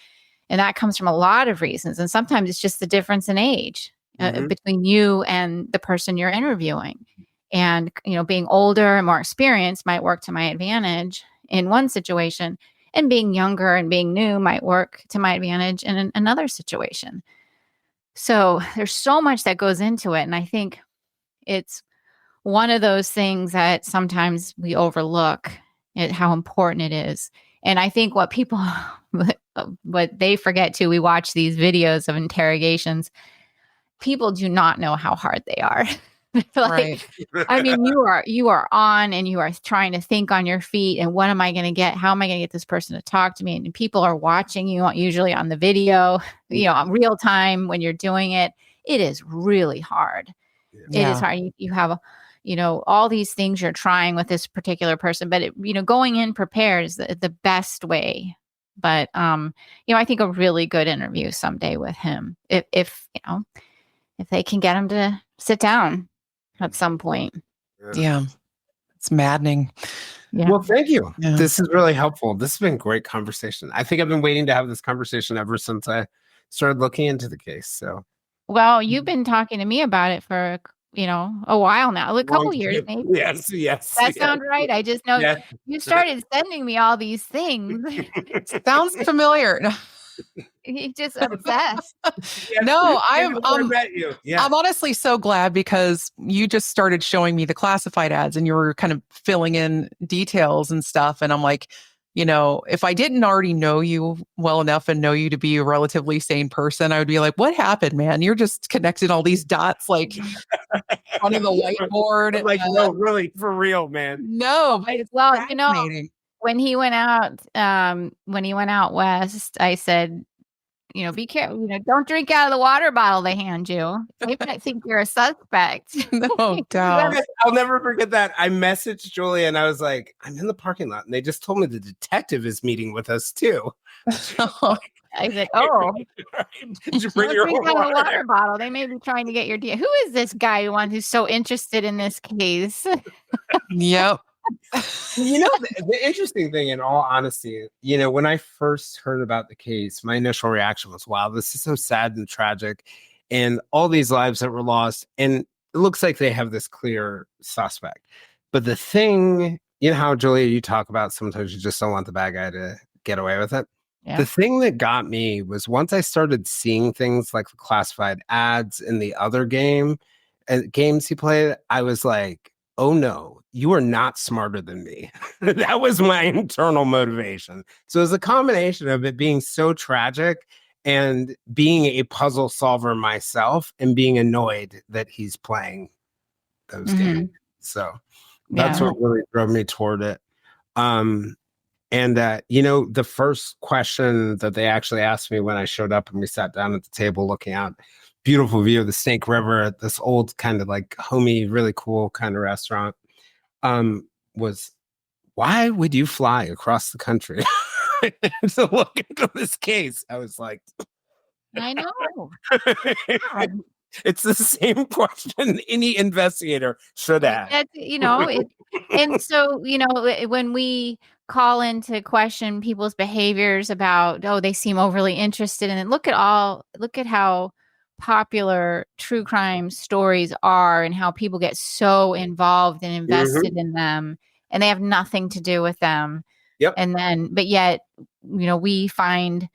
And that comes from a lot of reasons. And sometimes it's just the difference in age between you and the person you're interviewing. And, being older and more experienced might work to my advantage in one situation, and being younger and being new might work to my advantage in another situation. So there's so much that goes into it. And I think it's one of those things that sometimes we overlook how important it is. And I think what they forget too, we watch these videos of interrogations. People do not know how hard they are. Right. I mean, you are on, and you are trying to think on your feet, and what am I going to get? How am I going to get this person to talk to me? And people are watching you usually on the video, real time when you're doing it. It is really hard. Yeah. It is hard. You have, all these things you're trying with this particular person, but going in prepared is the best way. But, I think a really good interview someday with him, if they can get him to sit down at some point. Yeah. It's maddening. Yeah. Well, thank you. Yeah. This is really helpful. This has been a great conversation. I think I've been waiting to have this conversation ever since I started looking into the case. So, well, you've been talking to me about it for, a while now, a couple years maybe. Yes. That sounds right. I just know you started sending me all these things. Sounds familiar. He's just obsessed. No, I met you. Yeah. I'm honestly so glad, because you just started showing me the classified ads and you were kind of filling in details and stuff. And I'm like, if I didn't already know you well enough and know you to be a relatively sane person, I would be like, what happened, man? You're just connecting all these dots like on the whiteboard. Like, no, really, for real, man. No, but it's fascinating. When he went out west, I said, be careful, don't drink out of the water bottle they hand you. They might think you're a suspect. No doubt. I'll never forget that. I messaged Julia and I was like, I'm in the parking lot, and they just told me the detective is meeting with us too. I said, oh, did you bring your drink out of the water bottle? They may be trying to get your Who is this guy who's so interested in this case? Yep. The interesting thing, in all honesty, when I first heard about the case, my initial reaction was, wow, this is so sad and tragic, and all these lives that were lost, and it looks like they have this clear suspect. But the thing, how, Julia, you talk about sometimes you just don't want the bad guy to get away with it. Yeah. The thing that got me was once I started seeing things like the classified ads in the other games he played, I was like, oh no, you are not smarter than me. That was my internal motivation. So it was a combination of it being so tragic and being a puzzle solver myself and being annoyed that he's playing those games. So that's what really drove me toward it. And the first question that they actually asked me when I showed up and we sat down at the table looking out beautiful view of the Snake River at this old kind of like homey, really cool kind of restaurant, was, why would you fly across the country to look into this case? I was like, I know. it's the same question any investigator should ask. That's, and so, when we call in to question people's behaviors about, they seem overly interested in it. Look at how popular true crime stories are and how people get so involved and invested in them, and they have nothing to do with them. Yep. But yet, we find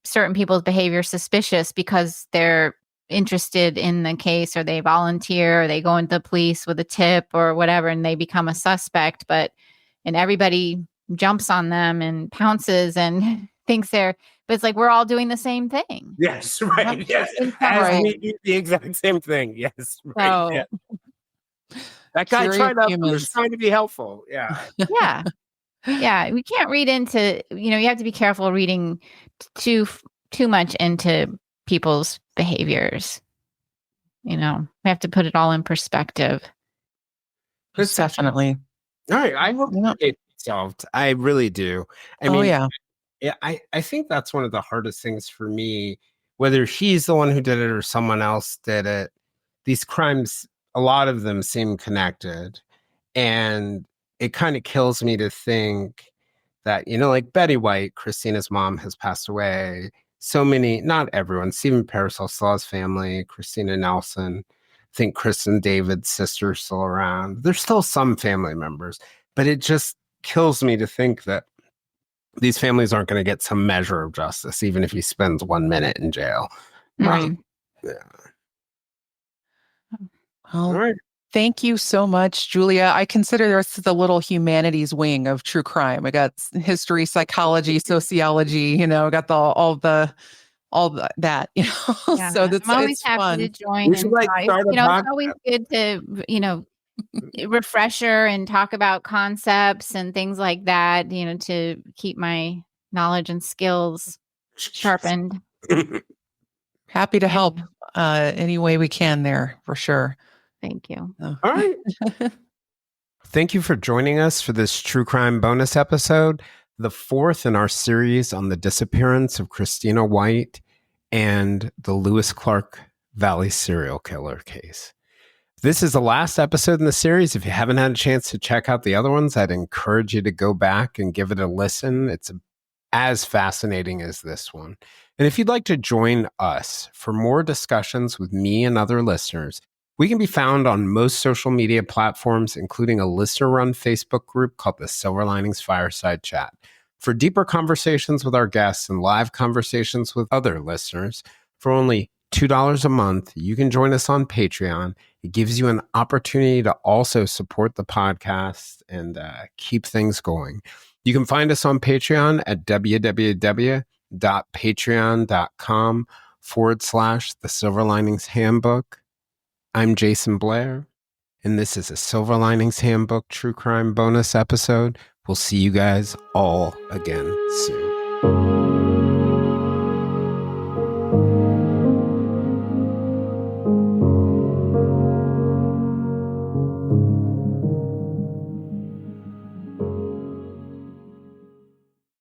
certain people's behavior suspicious because they're interested in the case, or they volunteer, or they go into the police with a tip or whatever, and they become a suspect, and everybody jumps on them and pounces and thinks but it's like we're all doing the same thing. Yes, right. Yes. As we do the exact same thing. Yes. Right. So, that guy was trying to be helpful. Yeah. Yeah. Yeah. We can't read into, you have to be careful reading too much into people's behaviors. We have to put it all in perspective. Definitely. All right. I hope it's solved. I really do. I mean, I think that's one of the hardest things for me, whether she's the one who did it or someone else did it. These crimes, a lot of them seem connected. And it kind of kills me to think that, like Betty White, Christina's mom, has passed away. So many, not everyone, Stephen Parasol still has family, Christina Nelson, I think Kristen David's sister's still around. There's still some family members, but it just kills me to think that these families aren't going to get some measure of justice, even if he spends 1 minute in jail. Right. Yeah. Well, all right. Thank you so much, Julia. I consider this the little humanities wing of true crime. I got history, psychology, sociology, got all that, Yeah. So I'm always happy fun. to join. We should, it's always good to, refresher and talk about concepts and things like that, to keep my knowledge and skills sharpened. Happy to help any way we can there, for sure. Thank you. All right. Thank you for joining us for this true crime bonus episode, the fourth in our series on the disappearance of Christina White and the Lewis Clark Valley serial killer case. This is the last episode in the series. If you haven't had a chance to check out the other ones, I'd encourage you to go back and give it a listen. It's as fascinating as this one. And if you'd like to join us for more discussions with me and other listeners, we can be found on most social media platforms, including a listener-run Facebook group called the Silver Linings Fireside Chat. For deeper conversations with our guests and live conversations with other listeners, for only $2 a month, you can join us on Patreon. It gives you an opportunity to also support the podcast and keep things going. You can find us on Patreon at www.patreon.com/The Silver Linings Handbook. I'm Jason Blair, and this is a Silver Linings Handbook True Crime bonus episode. We'll see you guys all again soon.